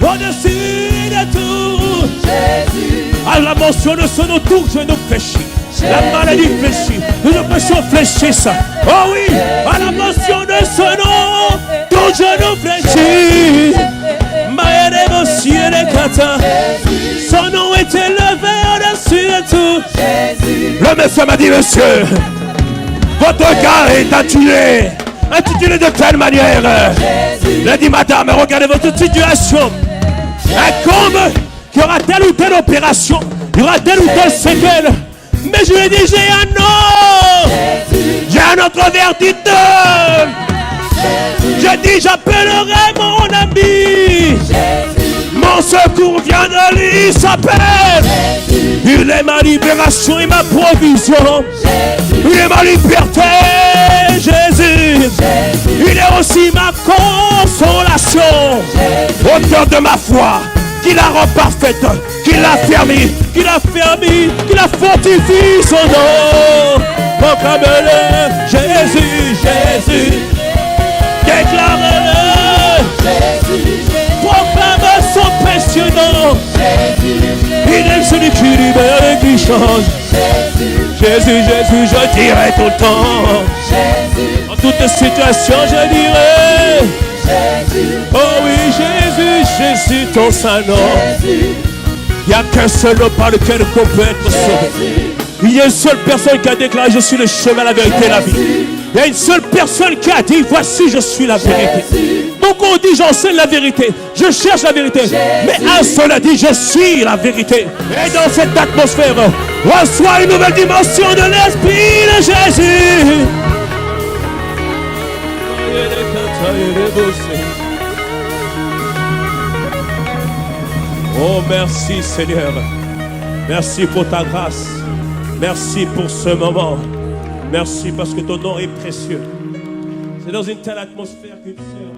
au-dessus de tout. Jésus. À la mention de ce nom, tout genou fléchit. La maladie fléchit, les oppressions fléchissent. Oh oui, à la mention de ce nom, tout genou fléchit. Son nom est élevé au-dessus de tout. Le monsieur m'a dit, monsieur, votre cas est intitulé. Intitulé de quelle manière? Il a dit, madame, regardez votre situation. Incombe qu'il y aura telle ou telle opération, il y aura telle ou telle séquelle. Mais je lui ai dit, j'ai un nom. J'ai un autre verdict. J'ai dit, j'appellerai mon ami. Mon secours vient de lui, il s'appelle. Il est ma libération et ma provision. Il est ma liberté, Jésus. Il est aussi ma consolation. Au cœur de ma foi, qui la rend parfaite, qui l'a fermé, qui l'a fortifié son nom. Proclame-le, Jésus, Jésus. Déclare-le. Proclame son précieux nom. Il est celui qui libère et qui change. Jésus, Jésus, je dirai tout le temps. En toute situation, je dirai. Oh oui, Jésus, Jésus, ton saint nom. Il n'y a qu'un seul nom par lequel on peut être sauvé. Il y a une seule personne qui a déclaré, je suis le chemin, la vérité et la vie. Il y a une seule personne qui a dit, voici, je suis la vérité. Beaucoup ont dit, j'enseigne la vérité, je cherche la vérité. Mais un seul a dit, je suis la vérité. Et dans cette atmosphère, reçois une nouvelle dimension de l'Esprit de Jésus. Oh, merci Seigneur. Merci pour ta grâce. Merci pour ce moment. Merci parce que ton nom est précieux. C'est dans une telle atmosphère qu'une sœur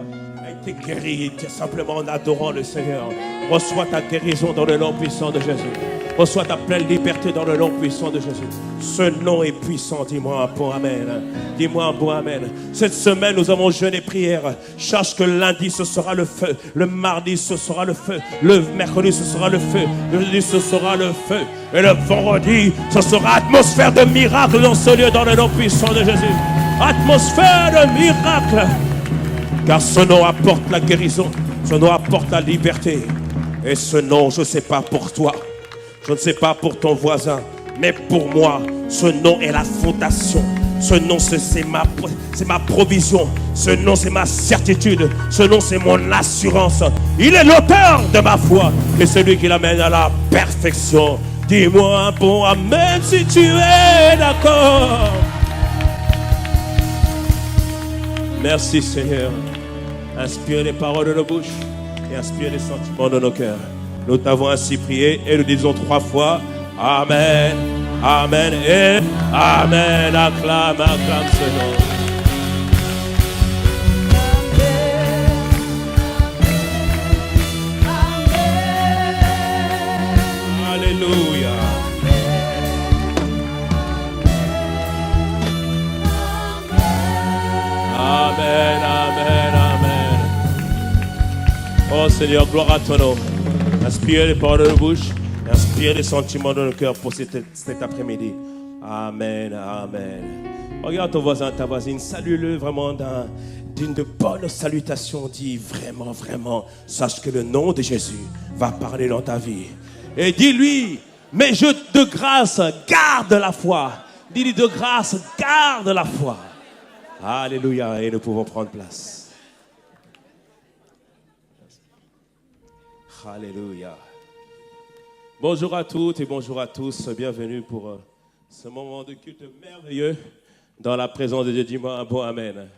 a été guérie simplement en adorant le Seigneur. Reçois ta guérison dans le nom puissant de Jésus. Reçois ta pleine liberté dans le nom puissant de Jésus. Ce nom est puissant. Dis-moi un bon amen. Dis-moi un bon amen. Cette semaine, nous avons jeûné et prière. Sache que lundi, ce sera le feu. Le mardi, ce sera le feu. Le mercredi, ce sera le feu. Le jeudi, ce sera le feu. Et le vendredi, ce sera atmosphère de miracle dans ce lieu, dans le nom puissant de Jésus. Atmosphère de miracle. Car ce nom apporte la guérison. Ce nom apporte la liberté. Et ce nom, je ne sais pas pour toi. Je ne sais pas pour ton voisin, mais pour moi, ce nom est la fondation. Ce nom, c'est ma provision. Ce nom, c'est ma certitude. Ce nom, c'est mon assurance. Il est l'auteur de ma foi et celui qui l'amène à la perfection. Dis-moi un bon amen si tu es d'accord. Merci Seigneur. Inspire les paroles de nos bouches et inspire les sentiments de nos cœurs. Nous t'avons ainsi prié et nous disons 3 fois Amen, Amen et Amen. Acclame ce nom. Alléluia. Amen, Amen, Amen. Oh Seigneur, gloire à ton nom. Inspire les paroles de nos bouches, inspire les sentiments de nos cœurs pour cet après-midi. Amen, Amen. Regarde ton voisin, ta voisine, salue-le vraiment d'une bonne salutation. Dis vraiment, vraiment, sache que le nom de Jésus va parler dans ta vie. Et dis-lui, mais je de grâce, garde la foi. Dis-lui de grâce, garde la foi. Alléluia, et nous pouvons prendre place. Alléluia. Bonjour à toutes et bonjour à tous. Bienvenue pour ce moment de culte merveilleux dans la présence de Dieu. Dis-moi un bon amen.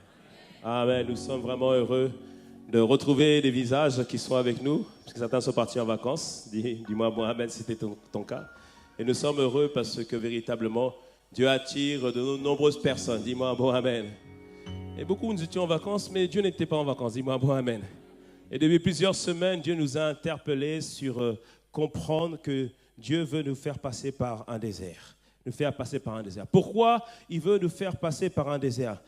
Amen. Nous sommes vraiment heureux de retrouver des visages qui sont avec nous, parce que certains sont partis en vacances. Dis-moi un bon amen si c'était ton cas. Et nous sommes heureux parce que véritablement, Dieu attire de nombreuses personnes. Dis-moi un bon amen. Et beaucoup nous étions en vacances, mais Dieu n'était pas en vacances. Dis-moi un bon amen. Et depuis plusieurs semaines, Dieu nous a interpellés sur comprendre que Dieu veut nous faire passer par un désert. Nous faire passer par un désert. Pourquoi il veut nous faire passer par un désert?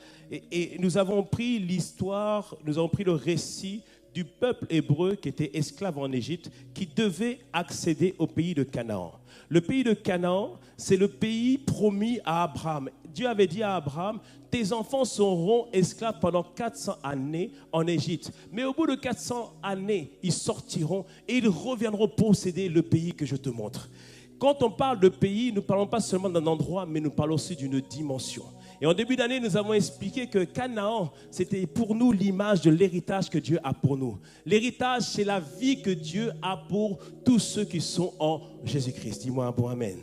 Et nous avons pris l'histoire, nous avons pris le récit du peuple hébreu qui était esclave en Égypte, qui devait accéder au pays de Canaan. Le pays de Canaan, c'est le pays promis à Abraham. Dieu avait dit à Abraham, tes enfants seront esclaves pendant 400 années en Égypte. Mais au bout de 400 années, ils sortiront et ils reviendront posséder le pays que je te montre. Quand on parle de pays, nous ne parlons pas seulement d'un endroit, mais nous parlons aussi d'une dimension. Et en début d'année, nous avons expliqué que Canaan, c'était pour nous l'image de l'héritage que Dieu a pour nous. L'héritage, c'est la vie que Dieu a pour tous ceux qui sont en Jésus-Christ. Dis-moi un bon amen.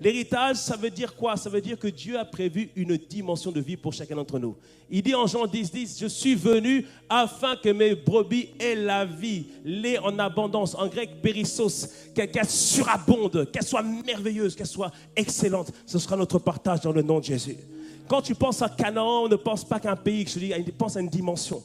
L'héritage, ça veut dire quoi? Ça veut dire que Dieu a prévu une dimension de vie pour chacun d'entre nous. Il dit en Jean 10, je suis venu afin que mes brebis aient la vie, l'aient en abondance. En grec, périssos, qu'elle surabonde, qu'elle soit merveilleuse, qu'elle soit excellente. Ce sera notre partage dans le nom de Jésus. Quand tu penses à Canaan, ne pense pas qu'à un pays, je dis, pense à une dimension.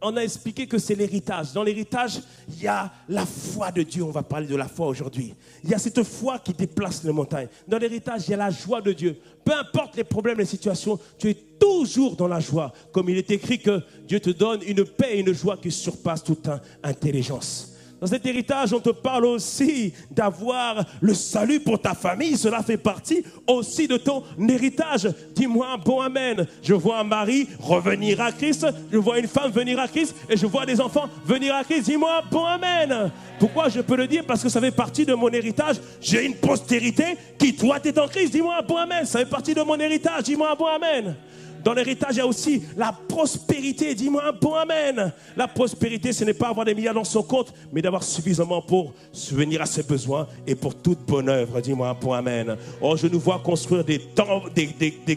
On a expliqué que c'est l'héritage. Dans l'héritage, il y a la foi de Dieu. On va parler de la foi aujourd'hui. Il y a cette foi qui déplace les montagnes. Dans l'héritage, il y a la joie de Dieu. Peu importe les problèmes, les situations, tu es toujours dans la joie. Comme il est écrit que Dieu te donne une paix et une joie qui surpassent toute intelligence. Dans cet héritage, on te parle aussi d'avoir le salut pour ta famille. Cela fait partie aussi de ton héritage. Dis-moi un bon amen. Je vois un mari revenir à Christ. Je vois une femme venir à Christ. Et je vois des enfants venir à Christ. Dis-moi un bon amen. Pourquoi je peux le dire? Parce que ça fait partie de mon héritage. J'ai une postérité qui, toi, t'es en Christ. Dis-moi un bon amen. Ça fait partie de mon héritage. Dis-moi un bon amen. Dans l'héritage, il y a aussi la prospérité. Dis-moi un bon amen. La prospérité, ce n'est pas avoir des milliards dans son compte, mais d'avoir suffisamment pour subvenir à ses besoins et pour toute bonne œuvre. Dis-moi un bon amen. Oh, je nous vois construire des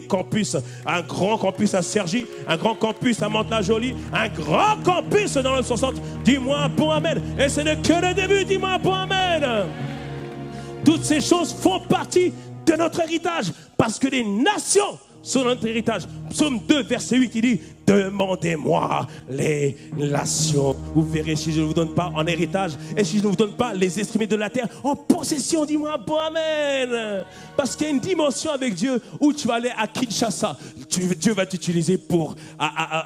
campus, un grand campus à Cergy, un grand campus à Mantes-la-Jolie, un grand campus dans le 60. Dis-moi un bon amen. Et ce n'est que le début. Dis-moi un bon amen. Toutes ces choses font partie de notre héritage parce que les nations sur notre héritage. Psaume 2, verset 8, il dit, demandez-moi les nations. Vous verrez si je ne vous donne pas en héritage et si je ne vous donne pas les estimés de la terre en possession. Dis-moi bon amen. Parce qu'il y a une dimension avec Dieu où tu vas aller à Kinshasa. Dieu va t'utiliser pour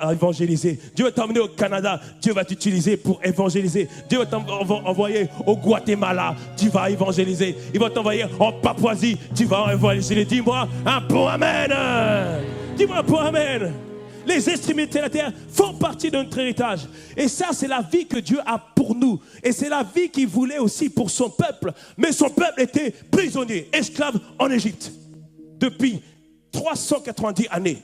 évangéliser. Dieu va t'emmener au Canada. Dieu va t'utiliser pour évangéliser. Dieu va t'envoyer au Guatemala. Tu vas évangéliser. Il va t'envoyer en Papouasie. Tu vas évangéliser. Dis-moi un bon amen. Dis-moi bon amen. Les extrémités de la terre font partie de notre héritage. Et ça, c'est la vie que Dieu a pour nous. Et c'est la vie qu'il voulait aussi pour son peuple. Mais son peuple était prisonnier, esclave en Égypte. Depuis 390 années.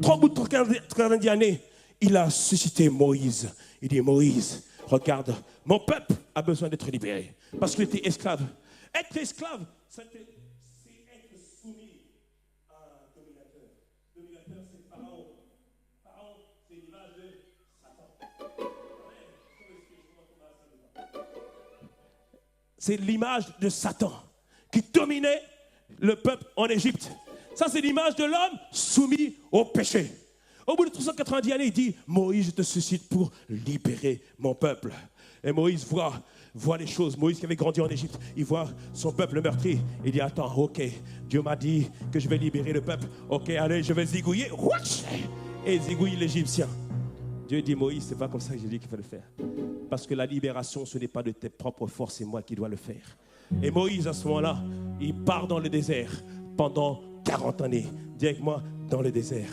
390 années, il a suscité Moïse. Il dit, Moïse, regarde, mon peuple a besoin d'être libéré. Parce qu'il était esclave. Être esclave, c'est être soumis à un dominateur. Dominateur, c'est Pharaon. Pharaon, c'est l'image de Satan. C'est l'image de Satan qui dominait le peuple en Égypte. Ça, c'est l'image de l'homme soumis au péché. Au bout de 390 années, il dit, Moïse, je te suscite pour libérer mon peuple. Et Moïse voit les choses. Moïse qui avait grandi en Égypte, il voit son peuple meurtri. Il dit, attends, ok, Dieu m'a dit que je vais libérer le peuple. Ok, allez, je vais zigouiller. Et zigouille l'Égyptien. Dieu dit, Moïse, c'est pas comme ça que j'ai dit qu'il fallait le faire. Parce que la libération, ce n'est pas de tes propres forces, c'est moi qui dois le faire. Et Moïse, à ce moment-là, il part dans le désert pendant 40 années. Dis avec moi, dans le désert.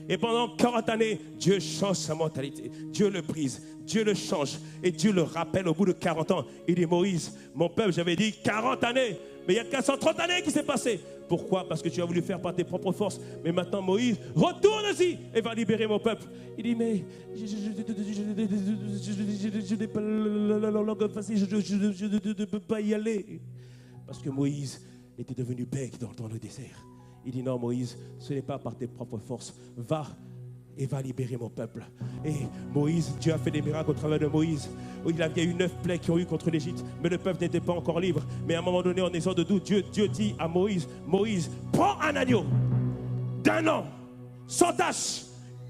Et pendant 40 années, Dieu change sa mentalité. Dieu le brise, Dieu le change. Et Dieu le rappelle au bout de 40 ans. Il dit, Moïse, mon peuple, j'avais dit 40 années. Mais il y a 430 années qui s'est passé. Pourquoi? Parce que tu as voulu faire par tes propres forces. Mais maintenant, Moïse, retourne-y et va libérer mon peuple. Il dit, mais je n'ai pas la langue facile, je ne peux pas y aller. Parce que Moïse était devenu bec dans le désert. Il dit, non, Moïse, ce n'est pas par tes propres forces. Va et va libérer mon peuple. Et Moïse, Dieu a fait des miracles au travers de Moïse. Il y a eu 9 plaies qui ont eu contre l'Égypte, mais le peuple n'était pas encore libre. Mais à un moment donné, en ayant de doute, Dieu dit à Moïse, Moïse, prends un agneau d'1 an, sans tache,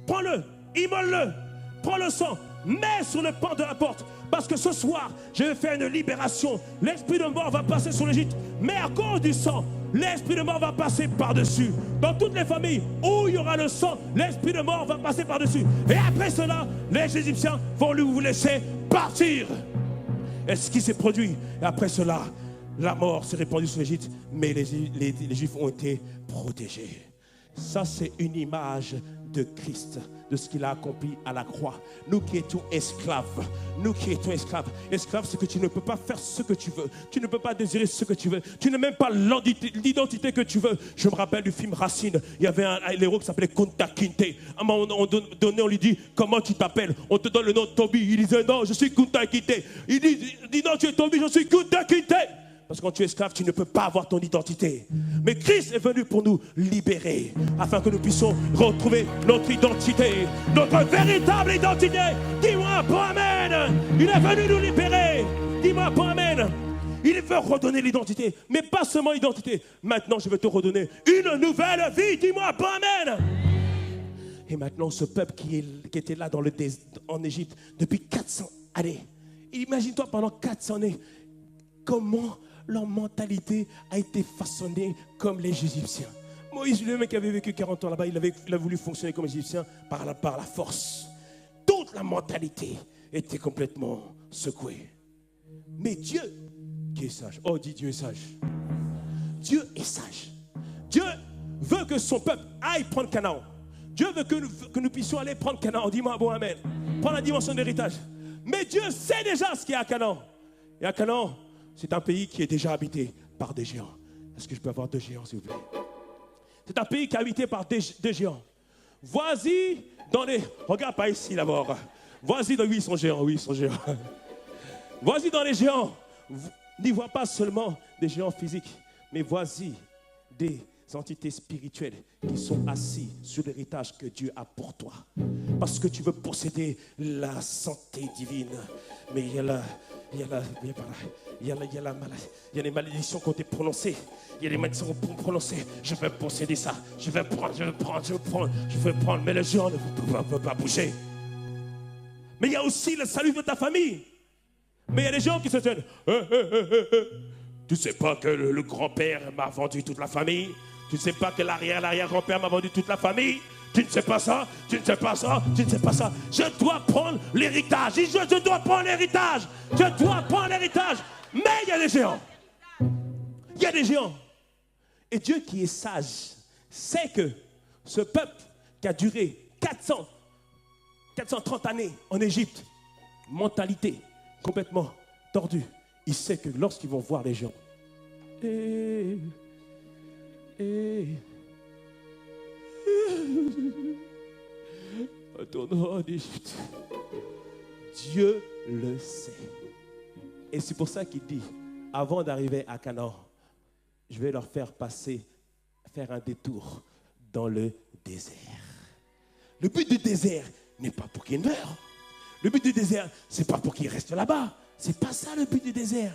prends-le, immole-le, prends le sang, mets sur le pan de la porte. Parce que ce soir, je vais faire une libération. L'esprit de mort va passer sur l'Égypte. Mais à cause du sang, l'esprit de mort va passer par-dessus. Dans toutes les familles où il y aura le sang, l'esprit de mort va passer par-dessus. Et après cela, les Égyptiens vont vous laisser partir. Et ce qui s'est produit, et après cela, la mort s'est répandue sur l'Égypte, mais les Juifs ont été protégés. Ça, c'est une image de Christ, de ce qu'il a accompli à la croix. Nous qui étions esclaves, esclaves, c'est que tu ne peux pas faire ce que tu veux, tu ne peux pas désirer ce que tu veux, tu n'as même pas l'identité que tu veux. Je me rappelle du film Racine, il y avait un héros qui s'appelait Kunta Kinte. À un moment donné, on lui dit, comment tu t'appelles? On te donne le nom de Toby. Il disait, non, je suis Kunta Kinte. Il dit, non, tu es Toby, je suis Kunta Kinte. Parce que quand tu es esclave, tu ne peux pas avoir ton identité. Mais Christ est venu pour nous libérer, afin que nous puissions retrouver notre identité, notre véritable identité. Dis-moi, bon amen. Il est venu nous libérer. Dis-moi, bon amen. Il veut redonner l'identité, mais pas seulement l'identité. Maintenant, je vais te redonner une nouvelle vie. Dis-moi, bon amen. Et maintenant, ce peuple qui était là en Égypte depuis 400 années. Imagine-toi pendant 400 années, comment leur mentalité a été façonnée comme les Égyptiens. Moïse, le mec qui avait vécu 40 ans là-bas, il a voulu fonctionner comme Égyptien par la force. Toute la mentalité était complètement secouée. Mais Dieu, qui est sage, oh dis Dieu est sage. Dieu est sage. Dieu veut que son peuple aille prendre Canaan. Dieu veut que nous puissions aller prendre Canaan. Dis-moi bon amen. Prendre la dimension d'héritage. Mais Dieu sait déjà ce qu'il y a à Canaan. Et à Canaan, c'est un pays qui est déjà habité par des géants. Est-ce que je peux avoir 2 géants, s'il vous plaît? C'est un pays qui est habité par des géants. Vas-y dans les... Regarde pas ici d'abord. Vas-y dans... Oui, ils sont géants, oui, ils sont géants. Vas-y dans les géants. N'y vois pas seulement des géants physiques, mais vas-y des entités spirituelles qui sont assis sur l'héritage que Dieu a pour toi. Parce que tu veux posséder la santé divine. Mais il y a les malédictions qui ont été prononcées. Il y a les malédictions qui ont été prononcées. Je vais posséder ça. Je vais prendre. Mais les gens ne peuvent pas bouger. Mais il y a aussi le salut de ta famille. Mais il y a des gens qui se tiennent. Tu ne sais pas que le grand-père m'a vendu toute la famille? Tu ne sais pas que l'arrière-grand-père m'a vendu toute la famille? Tu ne sais pas ça, tu ne sais pas ça, tu ne sais pas ça. Je dois prendre l'héritage. Je dois prendre l'héritage. Je dois prendre l'héritage. Mais il y a des géants. Il y a des géants. Et Dieu qui est sage sait que ce peuple qui a duré 430 années en Égypte, mentalité complètement tordue, il sait que lorsqu'ils vont voir les géants, retournons en Égypte. Dieu le sait. Et c'est pour ça qu'il dit, avant d'arriver à Canaan, je vais leur faire faire un détour dans le désert. Le but du désert n'est pas pour qu'ils meurent. Le but du désert, c'est pas pour qu'ils restent là-bas. C'est pas ça le but du désert.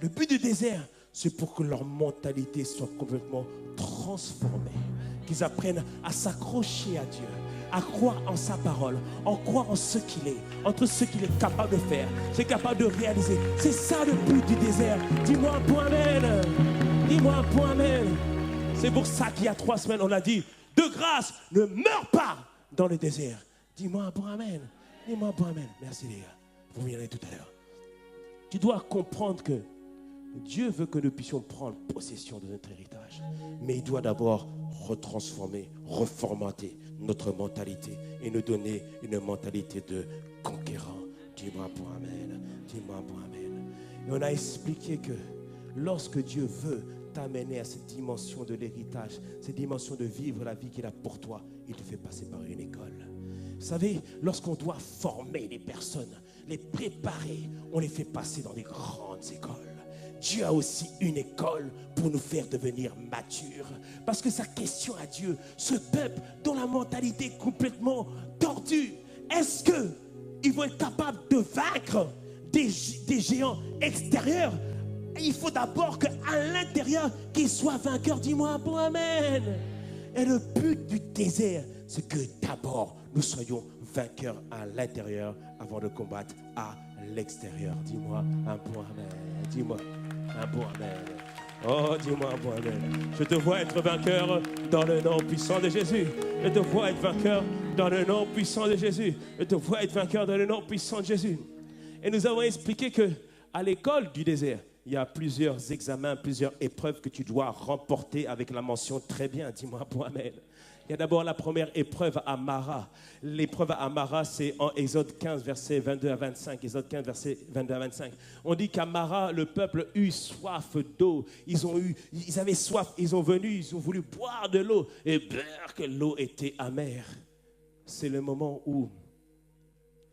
Le but du désert, c'est pour que leur mentalité soit complètement transformée. Qu'ils apprennent à s'accrocher à Dieu, à croire en sa parole, en croire en ce qu'il est, entre ce qu'il est capable de faire, c'est capable de réaliser. C'est ça le but du désert. Dis-moi un point amen. Dis-moi un point amen. C'est pour ça qu'il y a 3 semaines, on a dit, de grâce, ne meurs pas dans le désert. Dis-moi un point amen. Dis-moi un point amen. Merci les gars. Vous viendrez tout à l'heure. Tu dois comprendre que Dieu veut que nous puissions prendre possession de notre héritage. Mais il doit d'abord retransformer, reformater notre mentalité et nous donner une mentalité de conquérant. Dis-moi un point amen. Dis-moi un point amen. Et on a expliqué que lorsque Dieu veut t'amener à cette dimension de l'héritage, cette dimension de vivre la vie qu'il a pour toi, il te fait passer par une école. Vous savez, lorsqu'on doit former les personnes, les préparer, on les fait passer dans des grandes écoles. Dieu a aussi une école pour nous faire devenir matures. Parce que sa question à Dieu, ce peuple dont la mentalité est complètement tordue, est-ce qu'ils vont être capables de vaincre des géants extérieurs? Il faut d'abord qu'à l'intérieur, qu'ils soient vainqueurs. Dis-moi un bon amen. Et le but du désert, c'est que d'abord, nous soyons vainqueurs à l'intérieur avant de combattre à l'extérieur. Dis-moi un bon amen. Dis-moi un bon amen. Oh, dis-moi un bon amen. Je te vois être vainqueur dans le nom puissant de Jésus. Je te vois être vainqueur dans le nom puissant de Jésus. Je te vois être vainqueur dans le nom puissant de Jésus. Et nous avons expliqué que à l'école du désert, il y a plusieurs examens, plusieurs épreuves que tu dois remporter avec la mention très bien. Dis-moi un bon amen. Il y a d'abord la première épreuve à Mara. L'épreuve à Mara, c'est en Exode 15, versets 22 à 25. Exode 15, versets 22 à 25. On dit qu'à Mara, le peuple eut soif d'eau. Ils avaient soif, ils ont voulu boire de l'eau. Et bien que l'eau était amère. C'est le moment où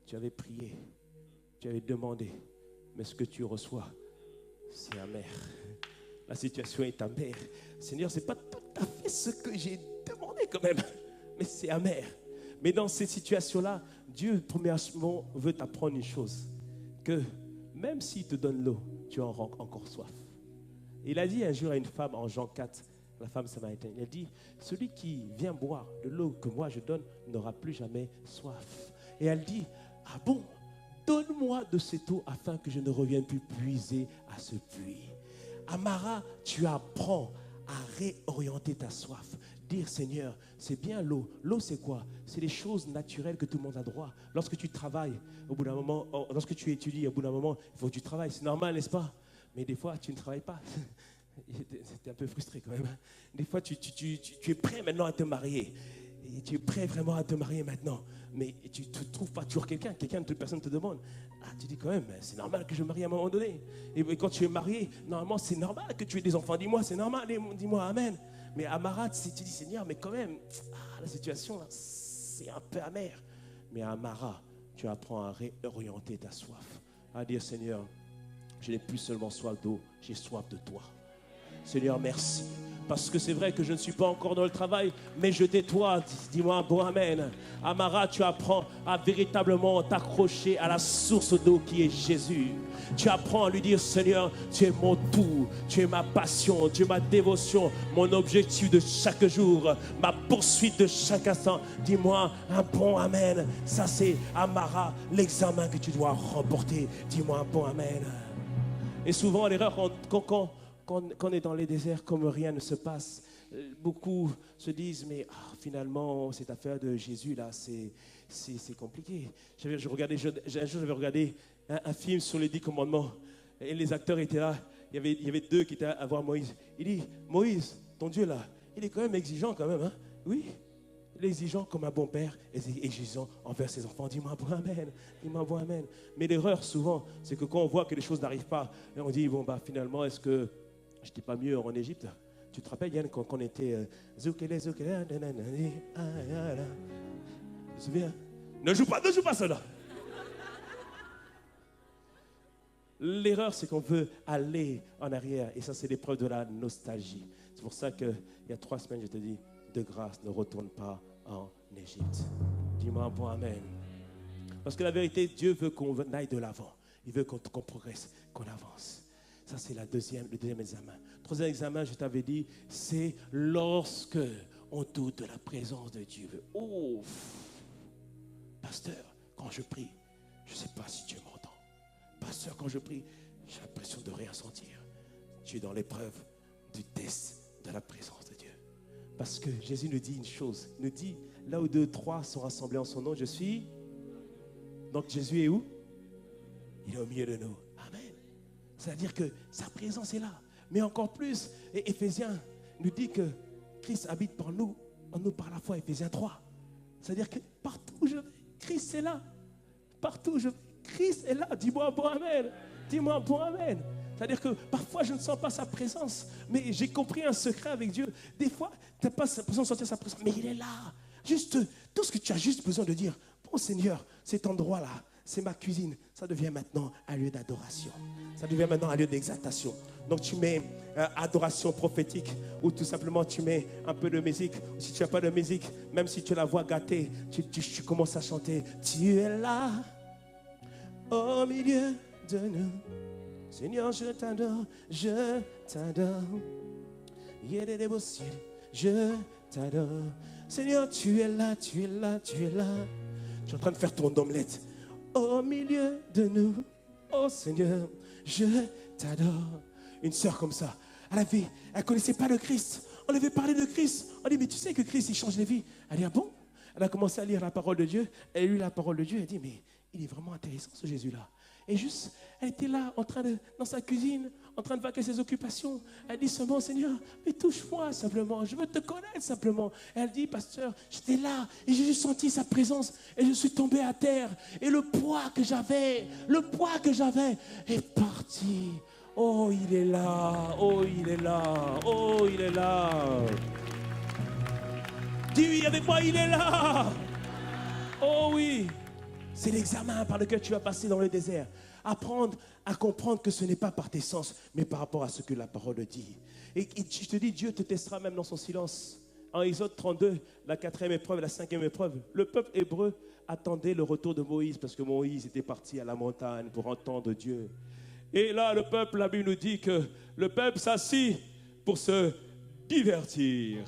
tu avais prié, tu avais demandé, mais ce que tu reçois, c'est amer. La situation est amère. Seigneur, ce n'est pas tout à fait ce que j'ai demandé quand même, mais c'est amer. Mais dans ces situations-là, Dieu, premièrement, veut t'apprendre une chose, que même s'il te donne l'eau, tu en auras encore soif. Il a dit un jour à une femme en Jean 4, la femme samaritaine, il a dit, celui qui vient boire de l'eau que moi je donne n'aura plus jamais soif. Et elle dit, ah bon, donne-moi de cette eau afin que je ne revienne plus puiser à ce puits. À Mara, tu apprends à réorienter ta soif. Dire, Seigneur, c'est bien l'eau. L'eau, c'est quoi? C'est les choses naturelles que tout le monde a droit. Lorsque tu travailles, au bout d'un moment, lorsque tu étudies, au bout d'un moment, il faut que tu travailles. C'est normal, n'est-ce pas? Mais des fois, tu ne travailles pas. C'était un peu frustré quand même. Des fois, tu es prêt maintenant à te marier. Et tu es prêt vraiment à te marier maintenant. Mais tu ne trouves pas toujours quelqu'un. Toute personne te demande. Ah, tu dis quand même, c'est normal que je me marie à un moment donné. Et quand tu es marié, normalement, c'est normal que tu aies des enfants. Dis-moi, c'est normal. Dis-moi, amen. Mais à Mara, tu dis, Seigneur, mais quand même, la situation, là, c'est un peu amer. Mais à Mara, tu apprends à réorienter ta soif. À dire, Seigneur, je n'ai plus seulement soif d'eau, j'ai soif de toi. Seigneur, merci. Parce que c'est vrai que je ne suis pas encore dans le travail, mais je t'étoie, dis-moi un bon amen. Amara, tu apprends à véritablement t'accrocher à la source d'eau qui est Jésus. Tu apprends à lui dire, Seigneur, tu es mon tout, tu es ma passion, tu es ma dévotion, mon objectif de chaque jour, ma poursuite de chaque instant. Dis-moi un bon amen. Ça c'est Amara, l'examen que tu dois remporter. Dis-moi un bon amen. Et souvent l'erreur quand on est dans les déserts, comme rien ne se passe, beaucoup se disent, mais finalement, cette affaire de Jésus, là, c'est compliqué. Un jour, j'avais regardé un film sur les 10 commandements, et les acteurs étaient là. Il y avait deux qui étaient à voir Moïse. Il dit, Moïse, ton Dieu, là, il est quand même exigeant quand même, hein? Oui, il est exigeant comme un bon père, et exigeant envers ses enfants. Dis-moi bon amen, dis-moi bon amen. Mais l'erreur, souvent, c'est que quand on voit que les choses n'arrivent pas, et on dit, bon, bah, finalement, est-ce que je n'étais pas mieux en Égypte? Tu te rappelles, Yann, quand on était... Tu te souviens? Ne joue pas cela. L'erreur, c'est qu'on veut aller en arrière. Et ça, c'est l'épreuve de la nostalgie. C'est pour ça qu'il y a 3 semaines, je te dis, de grâce, ne retourne pas en Égypte. Dis-moi un bon amen. Parce que la vérité, Dieu veut qu'on aille de l'avant. Il veut qu'on progresse, qu'on avance. Ça, c'est le deuxième examen. Troisième examen, je t'avais dit, c'est lorsque on doute de la présence de Dieu. Oh, pasteur, quand je prie, je ne sais pas si Dieu m'entend. Pasteur, quand je prie, j'ai l'impression de rien sentir. Tu es dans l'épreuve du test de la présence de Dieu. Parce que Jésus nous dit une chose. Il nous dit, là où 2, 3 sont rassemblés en son nom, je suis. Donc Jésus est où? Il est au milieu de nous. C'est-à-dire que sa présence est là. Mais encore plus, et Éphésiens nous dit que Christ habite en nous par la foi, Éphésiens 3. C'est-à-dire que partout où je vais, Christ est là. Partout où je vais, Christ est là. Dis-moi un bon amen. Dis-moi un bon amen. C'est-à-dire que parfois je ne sens pas sa présence, mais j'ai compris un secret avec Dieu. Des fois, tu n'as pas besoin de sentir sa présence, mais il est là. Juste, tout ce que tu as juste besoin de dire, bon Seigneur, cet endroit-là, c'est ma cuisine. Ça devient maintenant un lieu d'adoration. Ça devient maintenant un lieu d'exaltation. Donc tu mets adoration prophétique ou tout simplement tu mets un peu de musique. Si tu n'as pas de musique, même si tu as la voix gâtée, tu commences à chanter. Tu es là au milieu de nous. Seigneur, je t'adore, je t'adore. Je t'adore. Seigneur, tu es là, tu es là, tu es là. Je suis en train de faire ton omelette. Au milieu de nous, oh Seigneur, je t'adore. Une sœur comme ça, elle ne connaissait pas le Christ. On lui avait parlé de Christ. On dit, mais tu sais que Christ, il change les vies. Elle dit, ah bon? Elle a commencé à lire la parole de Dieu. Elle a lu la parole de Dieu. Elle dit, mais il est vraiment intéressant ce Jésus-là. Et juste, elle était là, dans sa cuisine, en train de vaquer ses occupations. Elle dit seulement, Seigneur, mais touche-moi simplement, je veux te connaître simplement. Et elle dit, pasteur, j'étais là et j'ai juste senti sa présence et je suis tombé à terre. Et le poids que j'avais est parti. Oh, il est là, oh, il est là, oh, il est là. Dis-lui avec moi, il est là. Oh oui. C'est l'examen par lequel tu vas passer dans le désert. Apprendre à comprendre que ce n'est pas par tes sens, mais par rapport à ce que la parole dit. Et je te dis, Dieu te testera même dans son silence. En Exode 32, la 4e épreuve, la 5e épreuve, le peuple hébreu attendait le retour de Moïse parce que Moïse était parti à la montagne pour entendre Dieu. Et là, le peuple, la Bible nous dit que le peuple s'assit pour se divertir.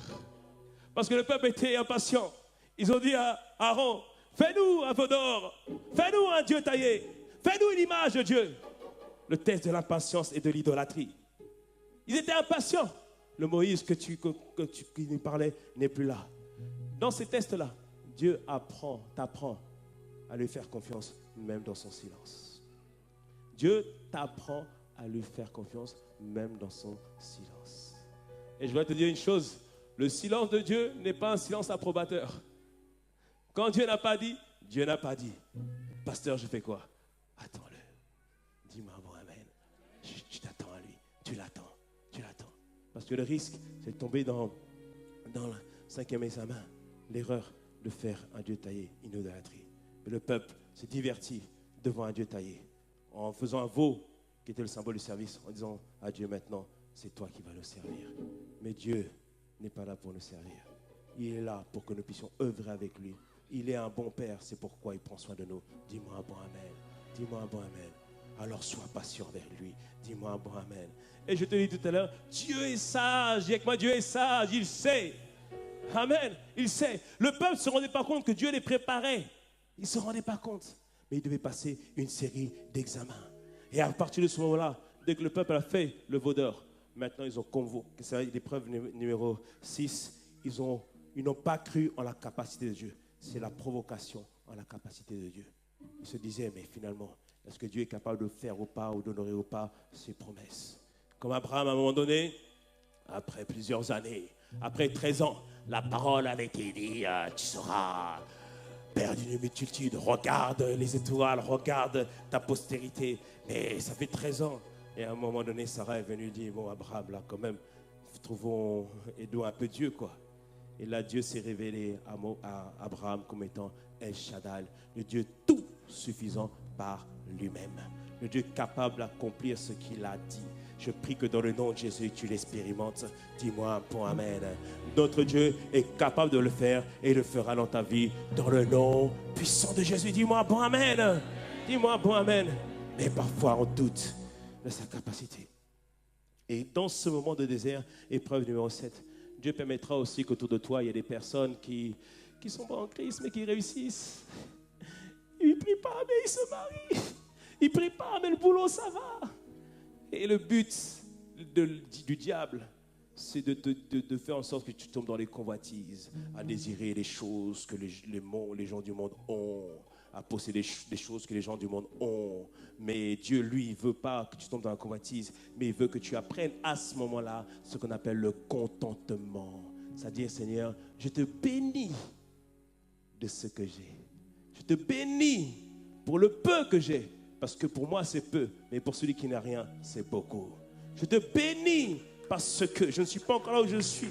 Parce que le peuple était impatient. Ils ont dit à Aaron, fais-nous un veau d'or, fais-nous un Dieu taillé, fais-nous une image de Dieu. Le test de l'impatience et de l'idolâtrie. Ils étaient impatients. Le Moïse qui nous parlait n'est plus là. Dans ces tests-là, Dieu t'apprend à lui faire confiance, même dans son silence. Dieu t'apprend à lui faire confiance, même dans son silence. Et je vais te dire une chose, le silence de Dieu n'est pas un silence approbateur. Quand Dieu n'a pas dit, Dieu n'a pas dit. Pasteur, je fais quoi? Attends-le. Dis-moi bon amen. Je t'attends à lui. Tu l'attends. Parce que le risque, c'est de tomber dans le 5e examen, l'erreur de faire un Dieu taillé, une idolâtrie. Mais le peuple s'est diverti devant un Dieu taillé, en faisant un veau qui était le symbole du service, en disant à Dieu maintenant, c'est toi qui vas nous servir. Mais Dieu n'est pas là pour nous servir. Il est là pour que nous puissions œuvrer avec lui. Il est un bon Père, c'est pourquoi il prend soin de nous. Dis-moi un bon amen. Dis-moi un bon amen. Alors sois patient vers lui. Dis-moi un bon amen. Et je te dis tout à l'heure, Dieu est sage. Dis avec moi, Dieu est sage. Il sait. Amen. Il sait. Le peuple ne se rendait pas compte que Dieu les préparait. Il ne se rendait pas compte. Mais il devait passer une série d'examens. Et à partir de ce moment-là, dès que le peuple a fait le veau d'or, maintenant ils ont convoqué. C'est l'épreuve numéro 6. Ils n'ont pas cru en la capacité de Dieu. C'est la provocation en la capacité de Dieu. Ils se disaient, mais finalement, est-ce que Dieu est capable de faire ou pas, ou d'honorer ou pas ses promesses? Comme Abraham, à un moment donné, après plusieurs années, après 13 ans, la parole avait été dit, tu seras père d'une multitude, regarde les étoiles, regarde ta postérité. Mais ça fait 13 ans. Et à un moment donné, Sarah est venue dire, bon, Abraham, là, quand même, aidons un peu Dieu, quoi. Et là, Dieu s'est révélé à Abraham comme étant El Shaddai, le Dieu tout suffisant par lui-même, le Dieu capable d'accomplir ce qu'il a dit. Je prie que dans le nom de Jésus, tu l'expérimentes. Dis-moi un bon amen. Notre Dieu est capable de le faire et le fera dans ta vie dans le nom puissant de Jésus. Dis-moi un bon amen. Dis-moi un bon amen. Mais parfois, on doute de sa capacité. Et dans ce moment de désert, épreuve numéro 7, Dieu permettra aussi qu'autour de toi, il y a des personnes qui sont pas en Christ, mais qui réussissent. Ils ne prient pas, mais ils se marient. Ils ne prient pas, mais le boulot, ça va. Et le but du diable, c'est de faire en sorte que tu tombes dans les convoitises, à désirer les choses que les gens du monde ont, à posséder des choses que les gens du monde ont. Mais Dieu, lui, il ne veut pas que tu tombes dans la convoitise, mais il veut que tu apprennes à ce moment-là ce qu'on appelle le contentement. C'est-à-dire, Seigneur, je te bénis de ce que j'ai. Je te bénis pour le peu que j'ai, parce que pour moi, c'est peu, mais pour celui qui n'a rien, c'est beaucoup. Je te bénis parce que je ne suis pas encore là où je suis.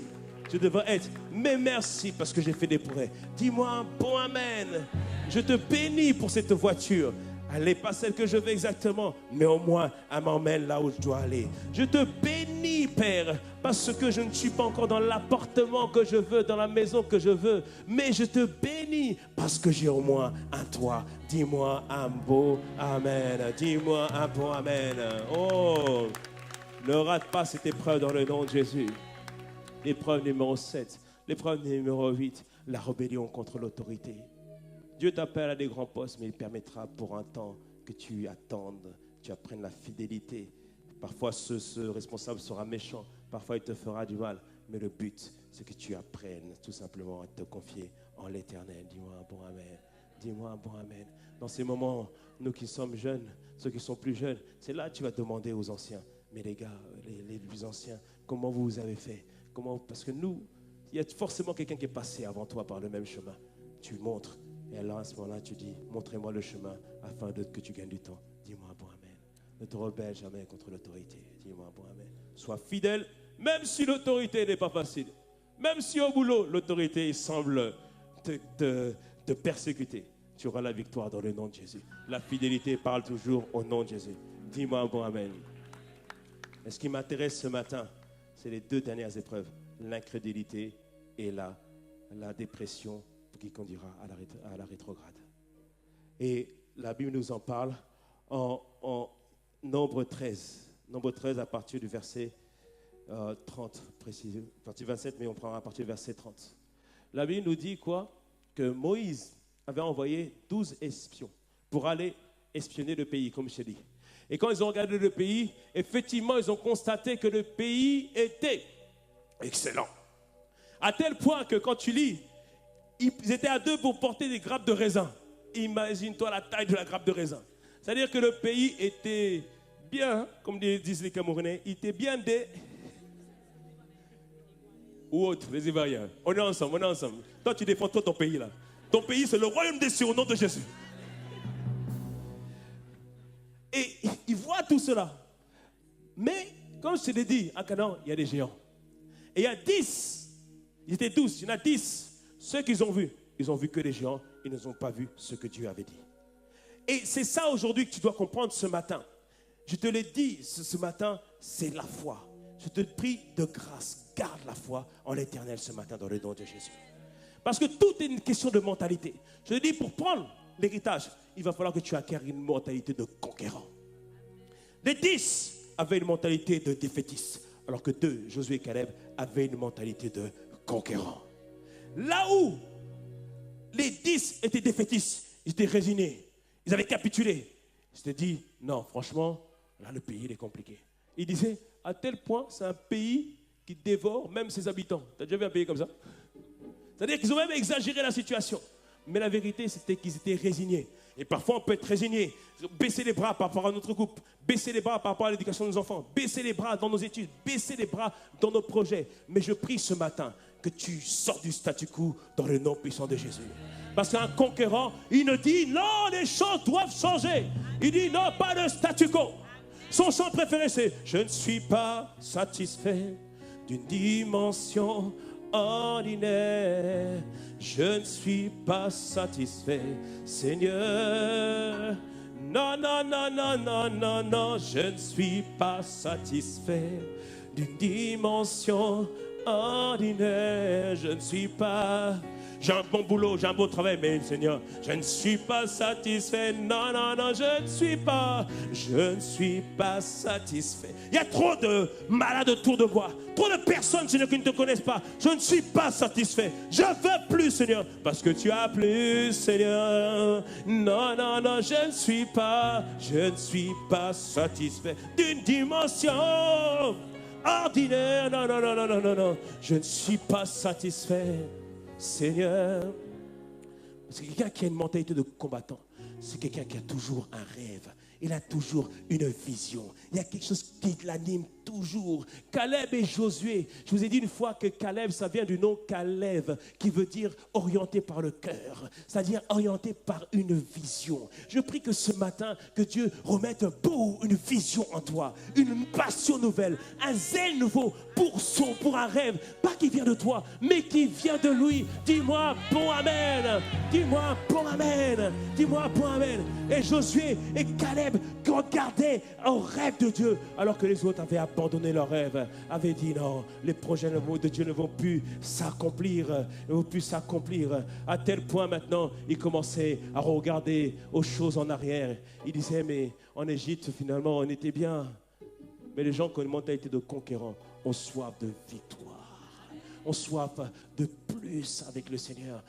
Je devrais être, mais merci parce que j'ai fait des progrès. Dis-moi un bon amen. Je te bénis pour cette voiture. Elle n'est pas celle que je veux exactement, mais au moins, elle m'emmène là où je dois aller. Je te bénis, Père, parce que je ne suis pas encore dans l'appartement que je veux, dans la maison que je veux, mais je te bénis parce que j'ai au moins un toit. Dis-moi un beau amen. Dis-moi un bon amen. Oh, ne rate pas cette épreuve dans le nom de Jésus. L'épreuve numéro 7, l'épreuve numéro 8, la rébellion contre l'autorité. Dieu t'appelle à des grands postes, mais il permettra pour un temps que tu attendes, tu apprennes la fidélité Parfois, ce responsable sera méchant. Parfois, il te fera du mal. Mais le but, c'est que tu apprennes tout simplement à te confier en l'Éternel. Dis-moi un bon amen. Dis-moi un bon amen. Dans ces moments, nous qui sommes jeunes, ceux qui sont plus jeunes, c'est là que tu vas demander aux anciens. Mais les gars, les plus anciens, comment vous avez fait? Parce que nous, il y a forcément quelqu'un qui est passé avant toi par le même chemin. Tu montres. Et alors à ce moment-là, tu dis, montrez-moi le chemin afin que tu gagnes du temps. Dis-moi un bon amen. Ne te rebelle jamais contre l'autorité. Dis-moi un bon amen. Sois fidèle, même si l'autorité n'est pas facile. Même si au boulot, l'autorité semble te persécuter. Tu auras la victoire dans le nom de Jésus. La fidélité parle toujours au nom de Jésus. Dis-moi un bon amen. Et ce qui m'intéresse ce matin, c'est les deux dernières épreuves. L'incrédulité et la dépression qui conduira à la rétrograde. Et la Bible nous en parle en Nombre 13. Nombre 13 à partir du verset 30, précis, à partir du 27, mais on prendra à partir du verset 30. La Bible nous dit quoi? Que Moïse avait envoyé 12 espions pour aller espionner le pays, comme je t'ai dit. Et quand ils ont regardé le pays, effectivement, ils ont constaté que le pays était excellent. À tel point que quand tu lis, ils étaient à deux pour porter des grappes de raisin. Imagine-toi la taille de la grappe de raisin. C'est-à-dire que le pays était bien, comme disent les Camerounais, il était bien des... Ou autres, les Ivoiriens. On est ensemble, on est ensemble. Toi, tu défends toi ton pays là. Ton pays, c'est le royaume des cieux au nom de Jésus. Et ils voient tout cela. Mais, comme je te l'ai dit, à Canaan, il y a des géants. Et il y a 10, ils étaient 12, il y en a 10. Ceux qu'ils ont vus, ils ont vu que des géants, ils ne ont pas vu ce que Dieu avait dit. Et c'est ça aujourd'hui que tu dois comprendre ce matin. Je te l'ai dit ce matin, c'est la foi. Je te prie de grâce, garde la foi en l'Éternel ce matin dans le nom de Jésus. Parce que tout est une question de mentalité. Je te dis, pour prendre l'héritage, il va falloir que tu acquières une mentalité de conquérant. Les 10 avaient une mentalité de défaitiste, alors que 2, Josué et Caleb, avaient une mentalité de conquérant. Là où les 10 étaient défaitistes, ils étaient résignés, ils avaient capitulé. Ils s'étaient dit, non, franchement, là le pays il est compliqué. Ils disaient, à tel point, c'est un pays qui dévore même ses habitants. Tu as déjà vu un pays comme ça? C'est-à-dire qu'ils ont même exagéré la situation. Mais la vérité, c'était qu'ils étaient résignés. Et parfois, on peut être résigné, baisser les bras par rapport à notre couple, baisser les bras par rapport à l'éducation de nos enfants, baisser les bras dans nos études, baisser les bras dans nos projets. Mais je prie ce matin que tu sors du statu quo dans le nom puissant de Jésus. Parce qu'un conquérant, il ne dit non, les choses doivent changer. Il dit non, pas de statu quo. Son chant préféré, c'est « Je ne suis pas satisfait d'une dimension ordinaire. Je ne suis pas satisfait, Seigneur. Non, non, non, non, non, non, non. Je ne suis pas satisfait d'une dimension ordinaire. Je ne suis pas... J'ai un bon boulot, j'ai un beau travail, mais Seigneur, je ne suis pas satisfait. Non, non, non, je ne suis pas satisfait. Il y a trop de malades autour de moi, trop de personnes, Seigneur, qui ne te connaissent pas. Je ne suis pas satisfait. Je veux plus, Seigneur, parce que tu as plus, Seigneur. Non, non, non, je ne suis pas satisfait d'une dimension ordinaire. Non, non, non, non, non, non, non. Je ne suis pas satisfait, Seigneur. Parce que quelqu'un qui a une mentalité de combattant, c'est quelqu'un qui a toujours un rêve. Il a toujours une vision. Il y a quelque chose qui l'anime toujours. Caleb et Josué. Je vous ai dit une fois que Caleb, ça vient du nom Caleb, qui veut dire orienté par le cœur. C'est-à-dire orienté par une vision. Je prie que ce matin, que Dieu remette une vision en toi. Une passion nouvelle. Un zèle nouveau pour un rêve. Pas qui vient de toi, mais qui vient de lui. Dis-moi bon amen. Dis-moi bon amen. Dis-moi bon amen. Et Josué et Caleb regardaient au rêve de Dieu, alors que les autres avaient abandonné leur rêve, avaient dit non, les projets de Dieu ne vont plus s'accomplir, à tel point maintenant, ils commençaient à regarder aux choses en arrière. Ils disaient, mais en Égypte, finalement, on était bien. Mais les gens qui ont une mentalité de conquérant ont soif de victoire, ont soif de plus avec le Seigneur.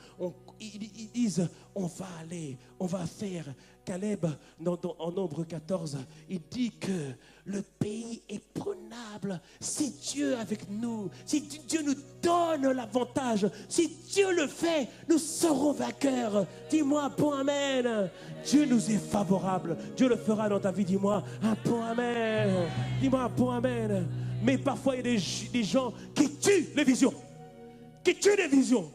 Ils disent, on va aller, on va faire. Caleb, en Nombre 14, il dit que le pays est prenable. Si Dieu est avec nous, si Dieu nous donne l'avantage, si Dieu le fait, nous serons vainqueurs. Dis-moi, bon amen. Dieu nous est favorable. Dieu le fera dans ta vie. Dis-moi, un bon amen. Dis-moi, un bon amen. Mais parfois, il y a des gens qui tuent les visions. Qui tuent les visions.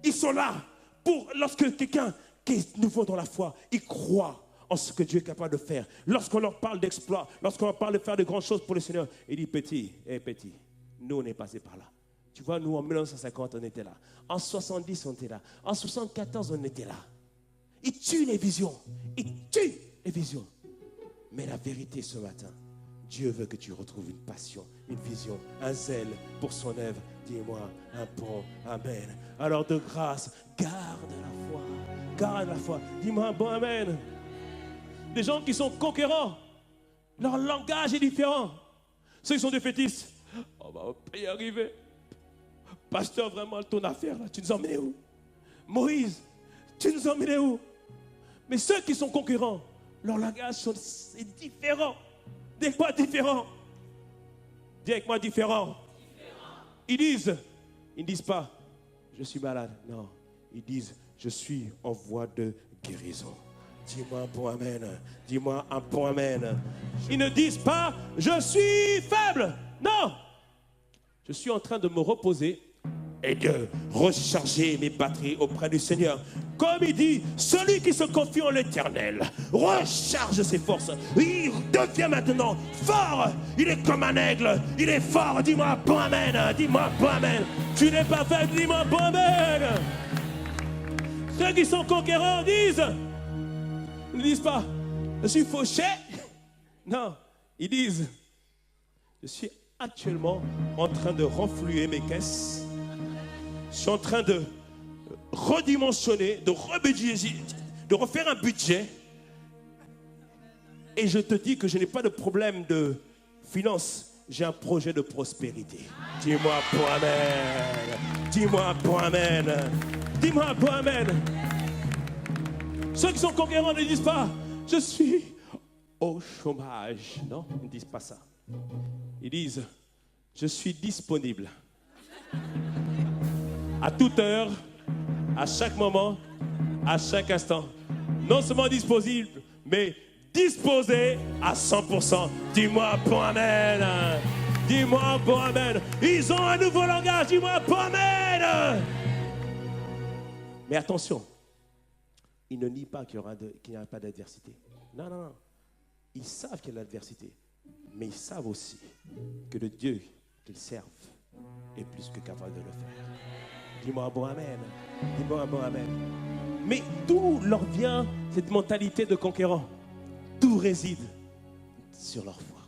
Ils sont là pour, lorsque quelqu'un qui est nouveau dans la foi, il croit en ce que Dieu est capable de faire. Lorsqu'on leur parle d'exploits, lorsqu'on leur parle de faire de grandes choses pour le Seigneur, il dit, petit, nous on est passé par là. Tu vois, nous en 1950, on était là. En 70, on était là. En 74, on était là. Il tue les visions. Il tue les visions. Mais la vérité ce matin, Dieu veut que tu retrouves une passion, une vision, un zèle pour son œuvre. Dis-moi un bon amen. Alors de grâce, garde la foi. Garde la foi. Dis-moi un bon amen. Des gens qui sont conquérants, leur langage est différent. Ceux qui sont défaitistes, on va pas y arriver. Pasteur, vraiment, ton affaire, là, tu nous emmènes où? Moïse, tu nous emmènes où? Mais ceux qui sont conquérants, leur langage est différent. Dis avec moi différent. Dis avec moi différent. Ils ne disent pas, je suis malade. Non, ils disent, je suis en voie de guérison. Dis-moi un bon amen. Dis-moi un bon amen. Ils ne disent pas, je suis faible. Non, je suis en train de me reposer et de recharger mes batteries auprès du Seigneur. Comme il dit, celui qui se confie en l'Éternel recharge ses forces. Il devient maintenant fort. Il est comme un aigle. Il est fort. Dis-moi bon amen. Dis-moi bon amen. Tu n'es pas faible. Dis-moi bon amen. Ceux qui sont conquérants disent, ils ne disent pas, je suis fauché. Non, ils disent, je suis actuellement en train de renflouer mes caisses. Je suis en train de redimensionner, de refaire un budget. Et je te dis que je n'ai pas de problème de finances. J'ai un projet de prospérité. Dis-moi bon amen. Dis-moi bon amen. Dis-moi bon amen. Ceux qui sont conquérants ne disent pas, je suis au chômage. Non, ils ne disent pas ça. Ils disent, je suis disponible. À toute heure, à chaque moment, à chaque instant. Non seulement disponible, mais disposé à 100%. Dis-moi bon amen. Dis-moi bon amen. Ils ont un nouveau langage. Dis-moi bon amen. Mais attention, ils ne nient pas qu'il n'y aura pas d'adversité. Non, non, non. Ils savent qu'il y a de l'adversité. Mais ils savent aussi que le Dieu qu'ils servent est plus que capable de le faire. Dis-moi un bon amen. Dis-moi un bon amen. Mais d'où leur vient cette mentalité de conquérant? Tout réside sur leur foi.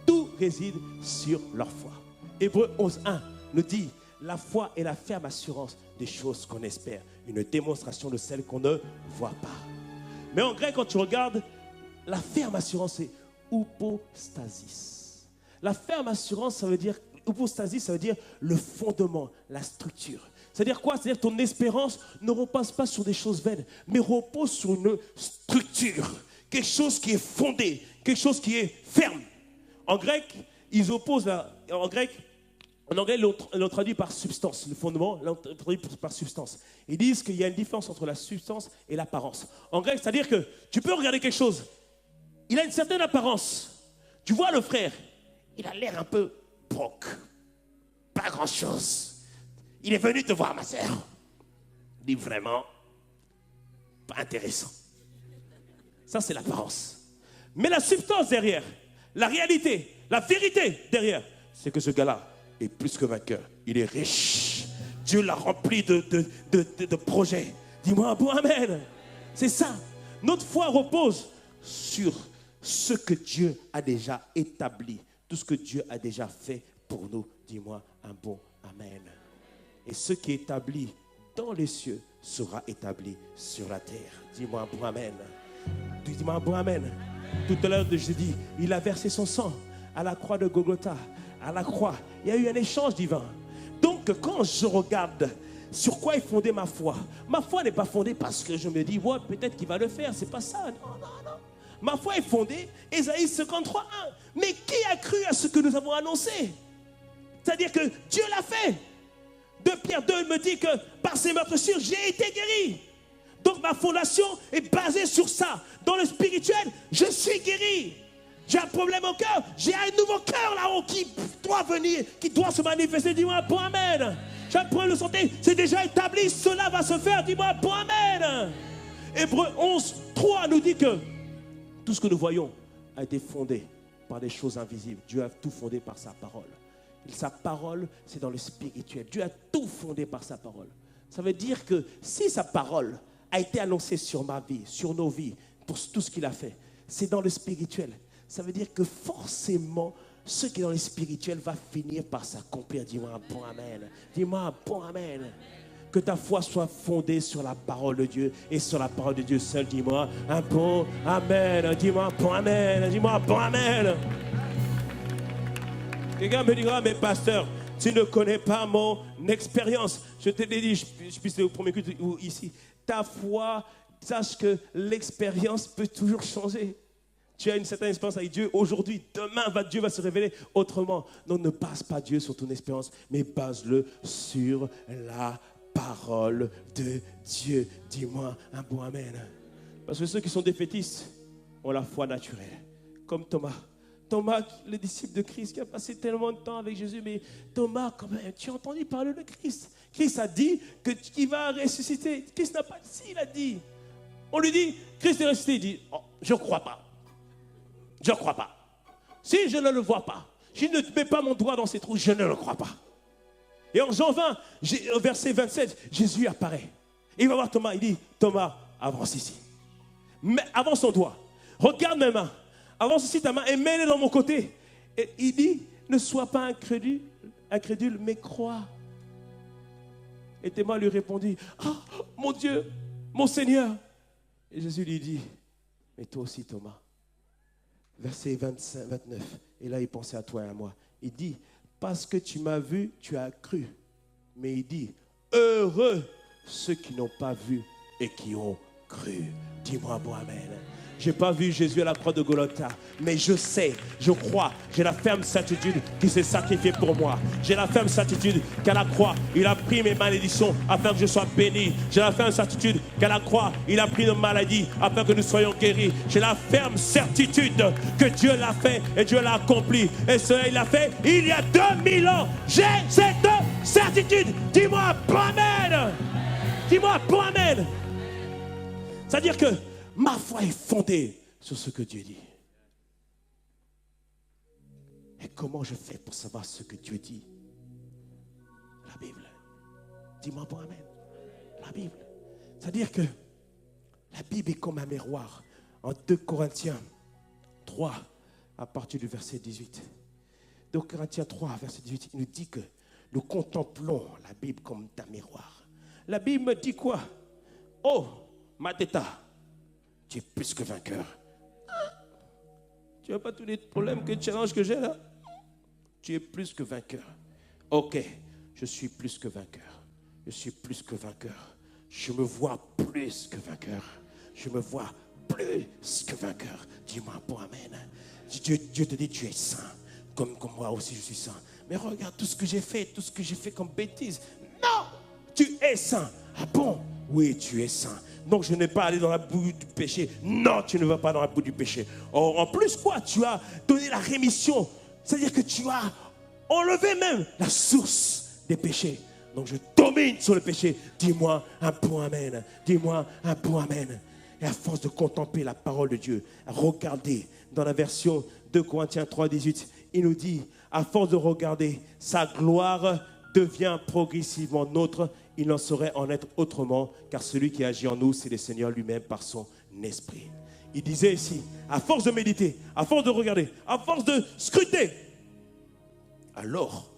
Tout réside sur leur foi. Hébreux 11:1 nous dit, la foi est la ferme assurance des choses qu'on espère, une démonstration de celles qu'on ne voit pas. Mais en grec, quand tu regardes, la ferme assurance, c'est hypostasis. La ferme assurance, ça veut dire, hypostasis, ça veut dire le fondement, la structure. C'est-à-dire quoi? C'est-à-dire que ton espérance ne repose pas sur des choses vaines, mais repose sur une structure, quelque chose qui est fondé, quelque chose qui est ferme. En grec, ils opposent en anglais, ils l'ont traduit par substance. Le fondement, ils l'ont traduit par substance. Ils disent qu'il y a une différence entre la substance et l'apparence. En grec, c'est-à-dire que tu peux regarder quelque chose. Il a une certaine apparence. Tu vois le frère, il a l'air un peu broc. Pas grand-chose. Il est venu te voir, ma sœur. Il dit vraiment, pas intéressant. Ça, c'est l'apparence. Mais la substance derrière, la réalité, la vérité derrière, c'est que ce gars-là est plus que vainqueur. Il est riche. Dieu l'a rempli de projets. Dis-moi un bon amen. C'est ça. Notre foi repose sur ce que Dieu a déjà établi. Tout ce que Dieu a déjà fait pour nous. Dis-moi un bon amen. Et ce qui est établi dans les cieux sera établi sur la terre. Dis-moi un bon amen. Dis-moi un bon amen. Tout à l'heure, je dis, il a versé son sang à la croix de Golgotha, à la croix, il y a eu un échange divin. Donc quand je regarde sur quoi est fondée ma foi n'est pas fondée parce que je me dis, ouais, peut-être qu'il va le faire, c'est pas ça, non. Ma foi est fondée, Ésaïe 53:1. Mais qui a cru à ce que nous avons annoncé? C'est-à-dire que Dieu l'a fait. 2 Pierre 2 me dit que par ses meurtrissures, j'ai été guéri. Donc ma fondation est basée sur ça. Dans le spirituel, je suis guéri. J'ai un problème au cœur, j'ai un nouveau cœur là-haut qui doit venir, qui doit se manifester. Dis-moi bon amen. J'ai un problème de santé, c'est déjà établi, cela va se faire. Dis-moi bon amen. Hébreux 11:3 nous dit que tout ce que nous voyons a été fondé par des choses invisibles. Dieu a tout fondé par sa parole. Et sa parole, c'est dans le spirituel. Dieu a tout fondé par sa parole. Ça veut dire que si sa parole a été annoncée sur ma vie, sur nos vies, pour tout ce qu'il a fait, c'est dans le spirituel. Ça veut dire que forcément, ce qui est dans le spirituel va finir par s'accomplir. Dis-moi un bon amen. Dis-moi un bon amen. Que ta foi soit fondée sur la parole de Dieu et sur la parole de Dieu seul. Dis-moi un bon amen. Dis-moi un bon amen. Dis-moi un bon amen. Quelqu'un me dira, mais pasteur, tu ne connais pas mon expérience. Je te l'ai dit, je puisse au premier culte ou ici. Ta foi, sache que l'expérience peut toujours changer. Tu as une certaine expérience avec Dieu aujourd'hui. Demain, Dieu va se révéler autrement. Donc ne base pas Dieu sur ton expérience, mais base-le sur la parole de Dieu. Dis-moi un bon amen. Parce que ceux qui sont défaitistes ont la foi naturelle. Comme Thomas. Thomas, le disciple de Christ, qui a passé tellement de temps avec Jésus. Mais Thomas, quand même, tu as entendu parler de Christ. Christ a dit qu'il va ressusciter. Christ n'a pas dit, il a dit. On lui dit, Christ est ressuscité. Il dit, oh, je ne crois pas. Je ne crois pas. Si je ne le vois pas, je ne mets pas mon doigt dans ces trous, je ne le crois pas. Et en Jean 20, au verset 27, Jésus apparaît. Et il va voir Thomas, il dit, Thomas, avance ici. Mais avance ton doigt. Regarde mes mains. Avance ici ta main et mets-les dans mon côté. Et il dit, ne sois pas incrédule, mais crois. Et Thomas lui répondit, ah, mon Dieu, mon Seigneur. Et Jésus lui dit, mais toi aussi Thomas. Verset 25, 29. Et là, il pensait à toi et à moi. Il dit, parce que tu m'as vu, tu as cru. Mais il dit, heureux ceux qui n'ont pas vu et qui ont cru. Dis-moi bon amen. Je n'ai pas vu Jésus à la croix de Golgotha, mais je sais, je crois, j'ai la ferme certitude qu'il s'est sacrifié pour moi. J'ai la ferme certitude qu'à la croix, il a pris mes malédictions afin que je sois béni. J'ai la ferme certitude qu'à la croix, il a pris nos maladies afin que nous soyons guéris. J'ai la ferme certitude que Dieu l'a fait et Dieu l'a accompli. Et cela, il l'a fait il y a 2000 ans. J'ai cette certitude. Dis-moi bon amen. Dis-moi bon amen. C'est-à-dire que ma foi est fondée sur ce que Dieu dit. Et comment je fais pour savoir ce que Dieu dit? La Bible. Dis-moi bon amen. La Bible. C'est-à-dire que la Bible est comme un miroir. En 2 Corinthiens 3, à partir du verset 18. 2 Corinthiens 3, verset 18, il nous dit que nous contemplons la Bible comme un miroir. La Bible me dit quoi? Oh, Mateta, tu es plus que vainqueur. Tu n'as pas tous les problèmes, que challenges que j'ai là? Tu es plus que vainqueur. Ok, je suis plus que vainqueur. Je suis plus que vainqueur. Je me vois plus que vainqueur. Je me vois plus que vainqueur. Dis-moi bon amen. Dieu te dit tu es saint. Comme moi aussi je suis saint. Mais regarde tout ce que j'ai fait comme bêtise. Non, tu es saint. Ah bon? Oui, tu es saint. Donc je n'ai pas allé dans la boue du péché. Non, tu ne vas pas dans la boue du péché. Or, en plus quoi, tu as donné la rémission. C'est-à-dire que tu as enlevé même la source des péchés. Donc je domine sur le péché. Dis-moi un bon amen. Dis-moi un bon amen. Et à force de contempler la parole de Dieu, regardez dans la version 2 Corinthiens 3, 18, il nous dit, à force de regarder, sa gloire devient progressivement nôtre. Il n'en saurait en être autrement, car celui qui agit en nous, c'est le Seigneur lui-même par son esprit. Il disait ici, à force de méditer, à force de regarder, à force de scruter, alors,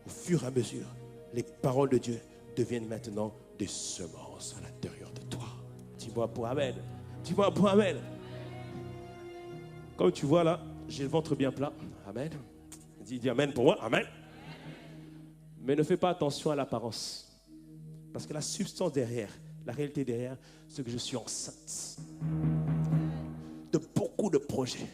au fur et à mesure, les paroles de Dieu deviennent maintenant des semences à l'intérieur de toi. Dis-moi pour amen. Dis-moi pour amen. Comme tu vois là, j'ai le ventre bien plat. Amen. Dis amen pour moi, amen. Mais ne fais pas attention à l'apparence. Parce que la substance derrière, la réalité derrière, c'est que je suis enceinte de beaucoup de projets.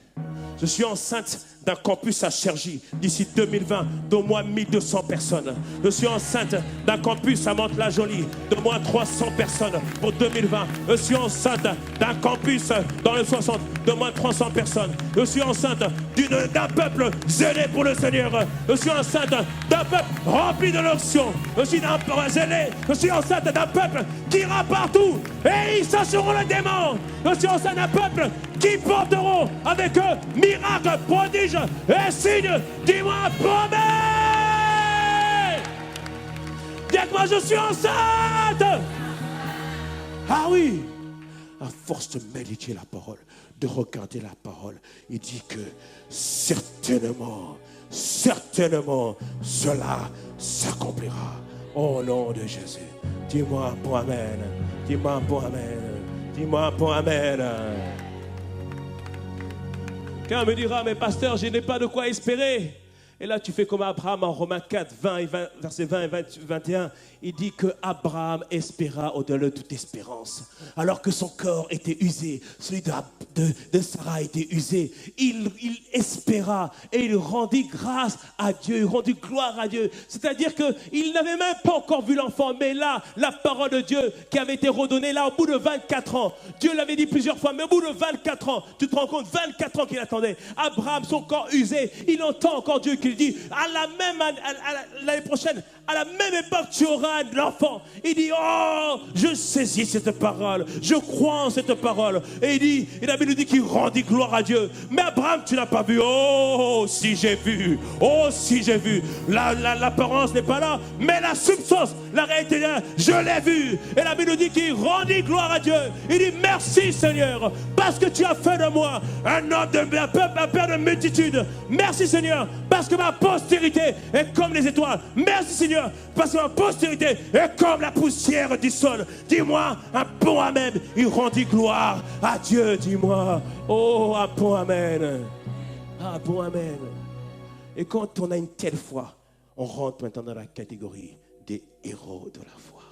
Je suis enceinte d'un campus à Cergy d'ici 2020 d'au moins 1200 personnes. Je suis enceinte d'un campus à Mantes-la-Jolie d'au moins 300 personnes pour 2020. Je suis enceinte d'un campus dans le 60 d'au moins 300 personnes. Je suis enceinte d'un peuple zélé pour le Seigneur. Je suis enceinte d'un peuple rempli de l'onction. Je suis enceinte d'un peuple qui ira partout et ils chasseront les démons. Je suis enceinte d'un peuple qui porteront avec eux miracles, prodiges et signes. Dis-moi, promets! Dis-moi, je suis enceinte! Ah oui! À force de méditer la parole, de regarder la parole, il dit que certainement, cela s'accomplira. Au nom de Jésus. Dis-moi pour Amen. Dis-moi pour Amen. Dis-moi pour Amen. Quelqu'un me dira, mais pasteur, je n'ai pas de quoi espérer. Et là, tu fais comme Abraham en Romains 4, 20 versets 20 et 21. Il dit que Abraham espéra au-delà de toute espérance. Alors que son corps était usé, celui de Sarah était usé. Il espéra et il rendit grâce à Dieu, il rendit gloire à Dieu. C'est-à-dire qu'il n'avait même pas encore vu l'enfant. Mais là, la parole de Dieu qui avait été redonnée, là, au bout de 24 ans. Dieu l'avait dit plusieurs fois, mais au bout de 24 ans, tu te rends compte, 24 ans qu'il attendait. Abraham, son corps usé, il entend encore Dieu qui dit, l'année prochaine, à la même époque, tu auras un enfant. Il dit, oh, je saisis cette parole, je crois en cette parole. Et il dit, et la Bible nous dit qu'il rendit gloire à Dieu. Mais Abraham, tu n'as pas vu. Oh, si j'ai vu. Oh, si j'ai vu. L'apparence n'est pas là, mais la substance, la réalité est là. Je l'ai vu. Et la Bible nous dit qu'il rendit gloire à Dieu. Il dit, merci Seigneur, parce que tu as fait de moi un homme un père de multitude. Merci Seigneur, parce que ma postérité est comme les étoiles. Merci Seigneur, parce que ma postérité est comme la poussière du sol. Dis-moi un bon amen. Il rendit gloire à Dieu. Dis-moi, oh, un bon amen. Un bon amen. Et quand on a une telle foi, on rentre maintenant dans la catégorie des héros de la foi.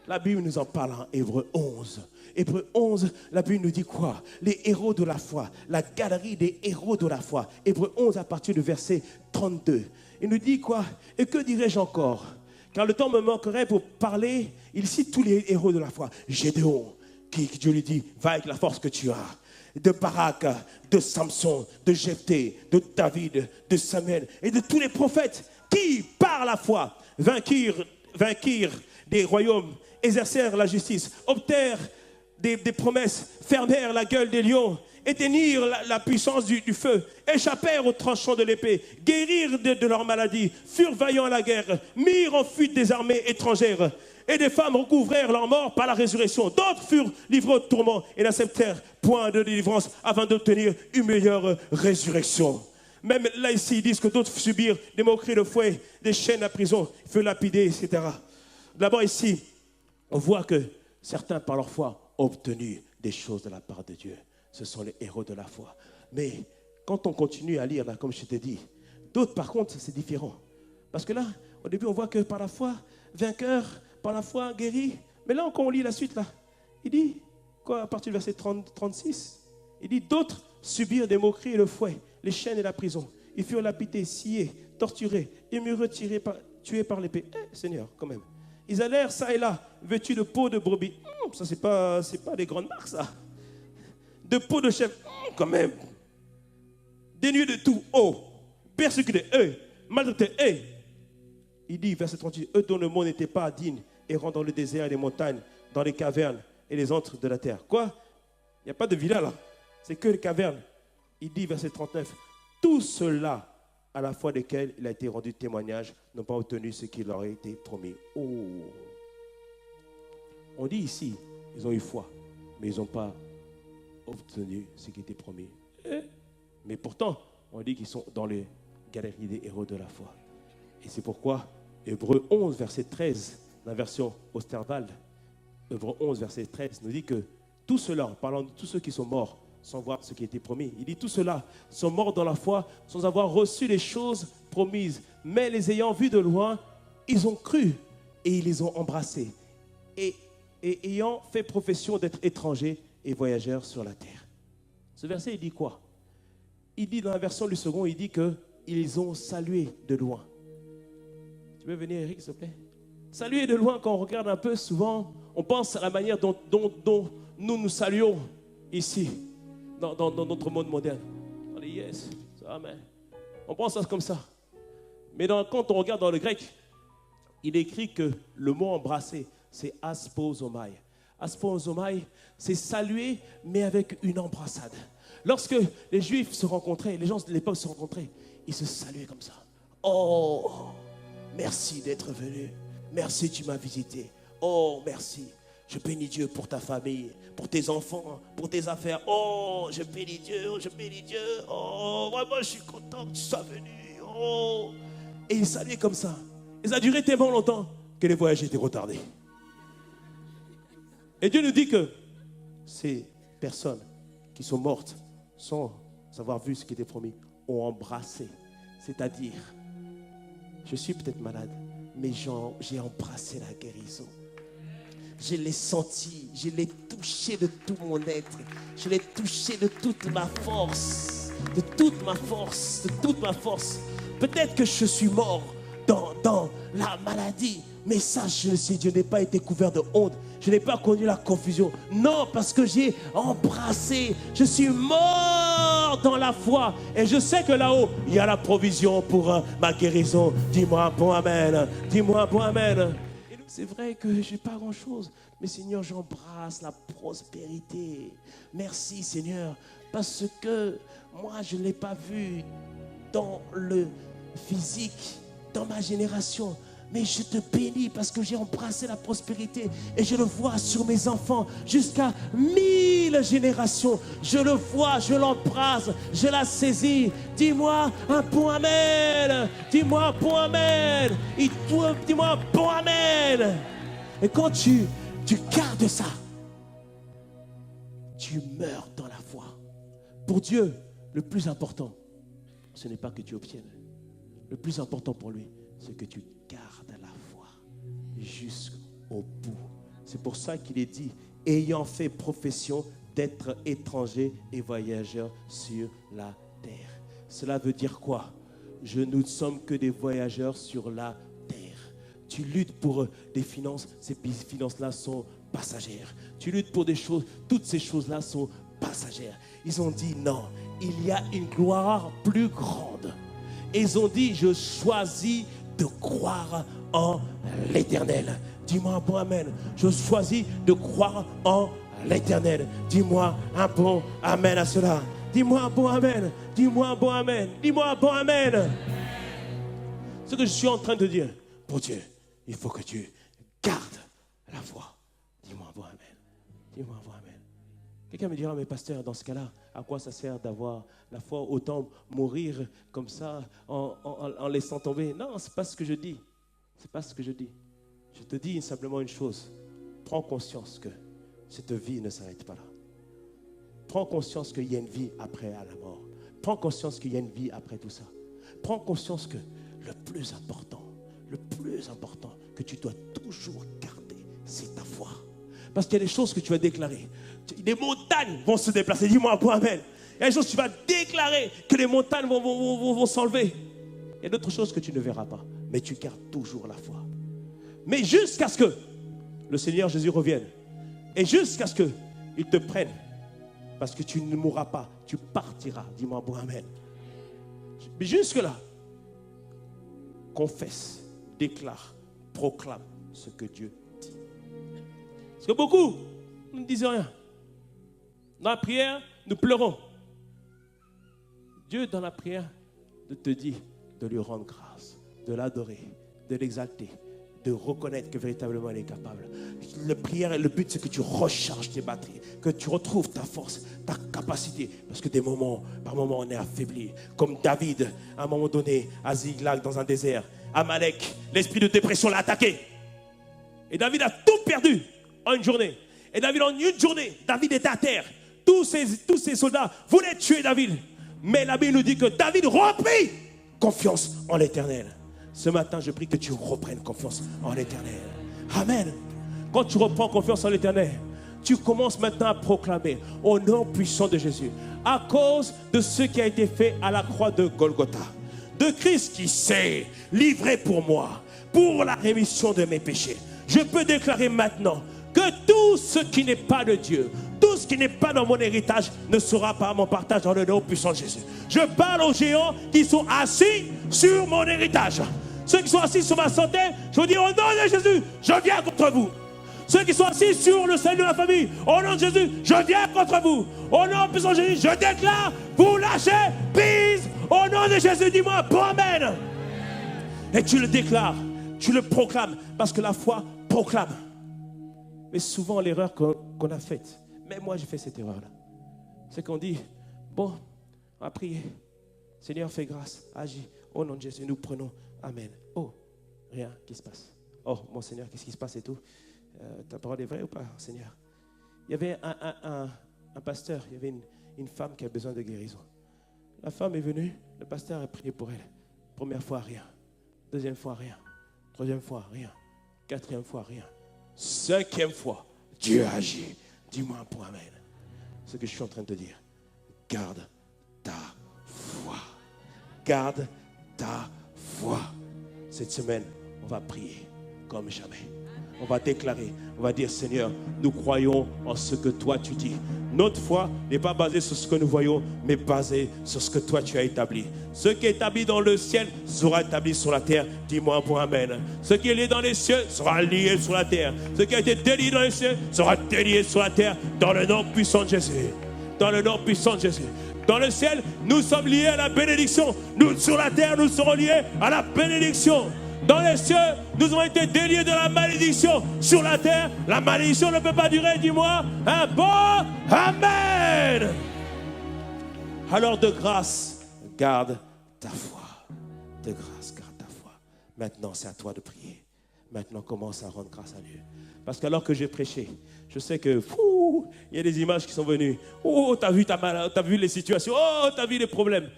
La Bible nous en parle en Hébreux 11. Hébreux 11, la Bible nous dit quoi? Les héros de la foi, la galerie des héros de la foi. Hébreux 11 à partir du verset 32. Il nous dit quoi? Et que dirais-je encore? Car le temps me manquerait pour parler. Il cite tous les héros de la foi. Gédéon, qui Dieu lui dit, va avec la force que tu as. De Barak, de Samson, de Jephthé, de David, de Samuel et de tous les prophètes qui, par la foi, vainquirent des royaumes, exercèrent la justice, obtinrent des promesses, fermèrent la gueule des lions, éteignirent la puissance du feu, échappèrent aux tranchants de l'épée, guérirent de leur maladie, furent vaillants à la guerre, mirent en fuite des armées étrangères, et des femmes recouvrèrent leur mort par la résurrection. D'autres furent livrés au tourment et n'acceptèrent point de délivrance afin d'obtenir une meilleure résurrection. Même là, ici, ils disent que d'autres subirent des moqueries de fouet, des chaînes à prison, furent lapidés, etc. D'abord ici, on voit que certains, par leur foi, ont obtenu des choses de la part de Dieu. Ce sont les héros de la foi. Mais quand on continue à lire, là, comme je t'ai dit, d'autres, par contre, c'est différent. Parce que là, au début, on voit que par la foi, vainqueur, par la foi, guéri. Mais là, quand on lit la suite, là, il dit, quoi, à partir du verset 36, il dit, d'autres subirent des moqueries et le fouet, les chaînes et la prison. Ils furent lapidés, sciés, torturés, émurés, tués par l'épée. Seigneur, quand même. Ils allèrent ça et là, vêtus de peau de brebis. Ça, c'est pas des grandes marques, ça. De peau de chèvre, quand même. Dénués de tout, persécutés, maltraités, Il dit, verset 38, eux dont le monde n'était pas digne, errant dans le désert et les montagnes, dans les cavernes et les antres de la terre. Quoi? Il n'y a pas de villa là. C'est que les cavernes. Il dit, verset 39, tout cela, à la foi desquels il a été rendu témoignage, n'ont pas obtenu ce qui leur a été promis. On dit ici, ils ont eu foi, mais ils n'ont pas obtenu ce qui était promis. Mais pourtant, on dit qu'ils sont dans les galeries des héros de la foi. Et c'est pourquoi, Hébreux 11, verset 13, la version Osterwald, Hébreux 11, verset 13, nous dit que tout cela, en parlant de tous ceux qui sont morts, sans voir ce qui était promis. Il dit, tous ceux-là sont morts dans la foi sans avoir reçu les choses promises. Mais les ayant vus de loin, ils ont cru et ils les ont embrassés. Et ayant fait profession d'être étrangers et voyageurs sur la terre. Ce verset, il dit quoi? Il dit dans la version du second, il dit qu'ils ont salué de loin. Tu peux venir, Eric, s'il te plaît? Saluer de loin, quand on regarde un peu, souvent, on pense à la manière dont nous saluons ici, dans notre monde moderne. On dit yes, amen. On pense à ça comme ça. Mais quand on regarde dans le grec, il écrit que le mot embrasser, c'est asposomai. Asposomai, c'est saluer, mais avec une embrassade. Lorsque les Juifs se rencontraient, les gens de l'époque se rencontraient, ils se saluaient comme ça. Oh, merci d'être venu. Merci, tu m'as visité. Oh, merci. Je bénis Dieu pour ta famille, pour tes enfants, pour tes affaires. Oh, je bénis Dieu, je bénis Dieu. Oh, vraiment, je suis content que tu sois venu. Oh. Et ils saluaient comme ça. Et ça a duré tellement longtemps que les voyages étaient retardés. Et Dieu nous dit que ces personnes qui sont mortes sans avoir vu ce qui était promis ont embrassé. C'est-à-dire, je suis peut-être malade, mais j'ai embrassé la guérison. Je l'ai senti, je l'ai touché de tout mon être. Je l'ai touché de toute ma force, de toute ma force, de toute ma force. Peut-être que je suis mort dans la maladie, mais sache, je le sais, je n'ai pas été couvert de honte. Je n'ai pas connu la confusion. Non, parce que j'ai embrassé. Je suis mort dans la foi. Et je sais que là-haut, il y a la provision pour ma guérison. Dis-moi un bon amen. Dis-moi un bon amen. C'est vrai que je n'ai pas grand-chose. Mais Seigneur, j'embrasse la prospérité. Merci Seigneur. Parce que moi, je ne l'ai pas vu dans le physique, dans ma génération. Mais je te bénis parce que j'ai embrassé la prospérité et je le vois sur mes enfants jusqu'à 1000 générations. Je le vois, je l'embrasse, je la saisis. Dis-moi un bon amen. Dis-moi un bon amen. Dis-moi un bon amen. Et quand tu gardes ça, tu meurs dans la foi. Pour Dieu, le plus important, ce n'est pas que tu obtiennes. Le plus important pour lui, c'est que tu gardes la foi jusqu'au bout. C'est pour ça qu'il est dit, ayant fait profession d'être étranger et voyageur sur la terre. Cela veut dire quoi? Nous ne sommes que des voyageurs sur la terre. Tu luttes pour des finances, ces finances-là sont passagères. Tu luttes pour des choses, toutes ces choses-là sont passagères. Ils ont dit non, il y a une gloire plus grande. Et ils ont dit, je choisis de croire en l'Éternel. Dis-moi un bon amen. Je choisis de croire en l'Éternel. Dis-moi un bon amen à cela. Dis-moi un bon amen. Dis-moi un bon amen. Dis-moi un bon amen. Ce que je suis en train de dire, pour Dieu, il faut que tu gardes la foi. Dis-moi un bon amen. Dis-moi un bon amen. Quelqu'un me dira, mais pasteur, dans ce cas-là, à quoi ça sert d'avoir la foi? Autant mourir comme ça en laissant tomber. Non, ce n'est pas ce que je dis. C'est pas ce que je dis. Je te dis simplement une chose. Prends conscience que cette vie ne s'arrête pas là. Prends conscience qu'il y a une vie après à la mort. Prends conscience qu'il y a une vie après tout ça. Prends conscience que le plus important que tu dois toujours garder, c'est ta foi. Parce qu'il y a des choses que tu vas déclarer. Les montagnes vont se déplacer. Dis-moi un point amen. Il y a des choses que tu vas déclarer que les montagnes vont s'enlever. Il y a d'autres choses que tu ne verras pas. Mais tu gardes toujours la foi. Mais jusqu'à ce que le Seigneur Jésus revienne. Et jusqu'à ce qu'il te prenne. Parce que tu ne mourras pas. Tu partiras. Dis-moi un bon amen. Mais jusque-là, confesse, déclare, proclame ce que Dieu dit. Parce que beaucoup ne disent rien. Dans la prière, nous pleurons. Dieu, dans la prière, te dit de lui rendre grâce, de l'adorer, de l'exalter, de reconnaître que véritablement elle est capable. La prière, le but, c'est que tu recharges tes batteries, que tu retrouves ta force, ta capacité. Parce que par moments, on est affaibli. Comme David, à un moment donné, à Ziklag, dans un désert. Amalek, l'esprit de dépression l'a attaqué. Et David a tout perdu en une journée. Et David, en une journée, David était à terre. tous ces soldats voulaient tuer David. Mais la Bible nous dit que David reprit confiance en l'Éternel. Ce matin, je prie que tu reprennes confiance en l'Éternel. Amen. Quand tu reprends confiance en l'Éternel, tu commences maintenant à proclamer au nom puissant de Jésus, à cause de ce qui a été fait à la croix de Golgotha, de Christ qui s'est livré pour moi, pour la rémission de mes péchés. Je peux déclarer maintenant que tout ce qui n'est pas de Dieu, tout ce qui n'est pas dans mon héritage ne sera pas mon partage dans le nom puissant de Jésus. Je parle aux géants qui sont assis sur mon héritage. Ceux qui sont assis sur ma santé, je vous dis au nom de Jésus, je viens contre vous. Ceux qui sont assis sur le salut de la famille, au nom de Jésus, je viens contre vous. Au nom puissant de Jésus, je déclare, vous lâchez prise. Au nom de Jésus, dis-moi, bon amen. Et tu le déclares, tu le proclames, parce que la foi proclame. Mais souvent l'erreur qu'on a faite, même moi j'ai fait cette erreur-là, c'est qu'on dit, bon, on va prier. Seigneur, fais grâce, agis. Au nom de Jésus, nous prenons. Amen. Oh, rien qui se passe. Oh, mon Seigneur, qu'est-ce qui se passe et tout? Ta parole est vraie ou pas, Seigneur? Il y avait un pasteur, il y avait une femme qui a besoin de guérison. La femme est venue, le pasteur a prié pour elle. Première fois, rien. Deuxième fois, rien. Troisième fois, rien. Quatrième fois, rien. Cinquième fois, Dieu agit. Dis-moi un point, amen. Ce que je suis en train de te dire. Garde ta foi. Garde ta foi. Cette semaine, on va prier comme jamais. On va déclarer, on va dire, Seigneur, nous croyons en ce que toi tu dis. Notre foi n'est pas basée sur ce que nous voyons, mais basée sur ce que toi tu as établi. Ce qui est établi dans le ciel sera établi sur la terre. Dis-moi pour amen. Ce qui est lié dans les cieux sera lié sur la terre. Ce qui a été délié dans les cieux sera délié sur la terre, dans le nom puissant de Jésus. Dans le nom puissant de Jésus. Dans le ciel, nous sommes liés à la bénédiction. Nous, sur la terre, nous serons liés à la bénédiction. Dans les cieux, nous avons été déliés de la malédiction. Sur la terre, la malédiction ne peut pas durer. Dis-moi un bon amen. Alors de grâce, garde ta foi. De grâce, garde ta foi. Maintenant, c'est à toi de prier. Maintenant, commence à rendre grâce à Dieu. Parce qu'alors que j'ai prêché, je sais que il y a des images qui sont venues. Oh, t'as vu les situations. Oh, t'as vu les problèmes.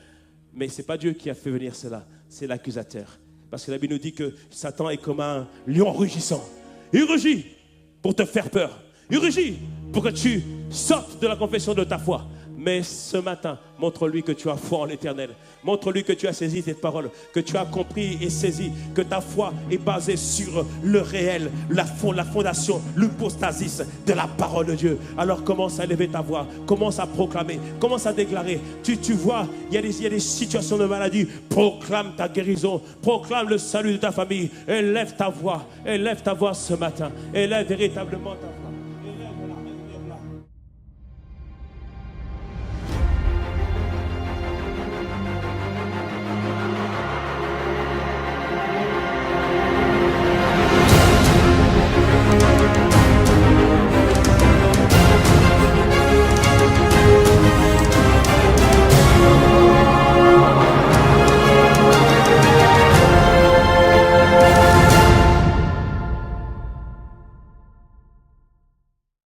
Mais ce n'est pas Dieu qui a fait venir cela. C'est l'accusateur. Parce que la Bible nous dit que Satan est comme un lion rugissant. Il rugit pour te faire peur. Il rugit pour que tu sortes de la confession de ta foi. Mais ce matin, montre-lui que tu as foi en l'Éternel. Montre-lui que tu as saisi cette parole, que tu as compris et saisi que ta foi est basée sur le réel, la fondation, l'hypostasis de la parole de Dieu. Alors commence à élever ta voix, commence à proclamer, commence à déclarer. Tu vois, il y a des situations de maladie. Proclame ta guérison, proclame le salut de ta famille. Élève ta voix ce matin. Élève véritablement ta voix.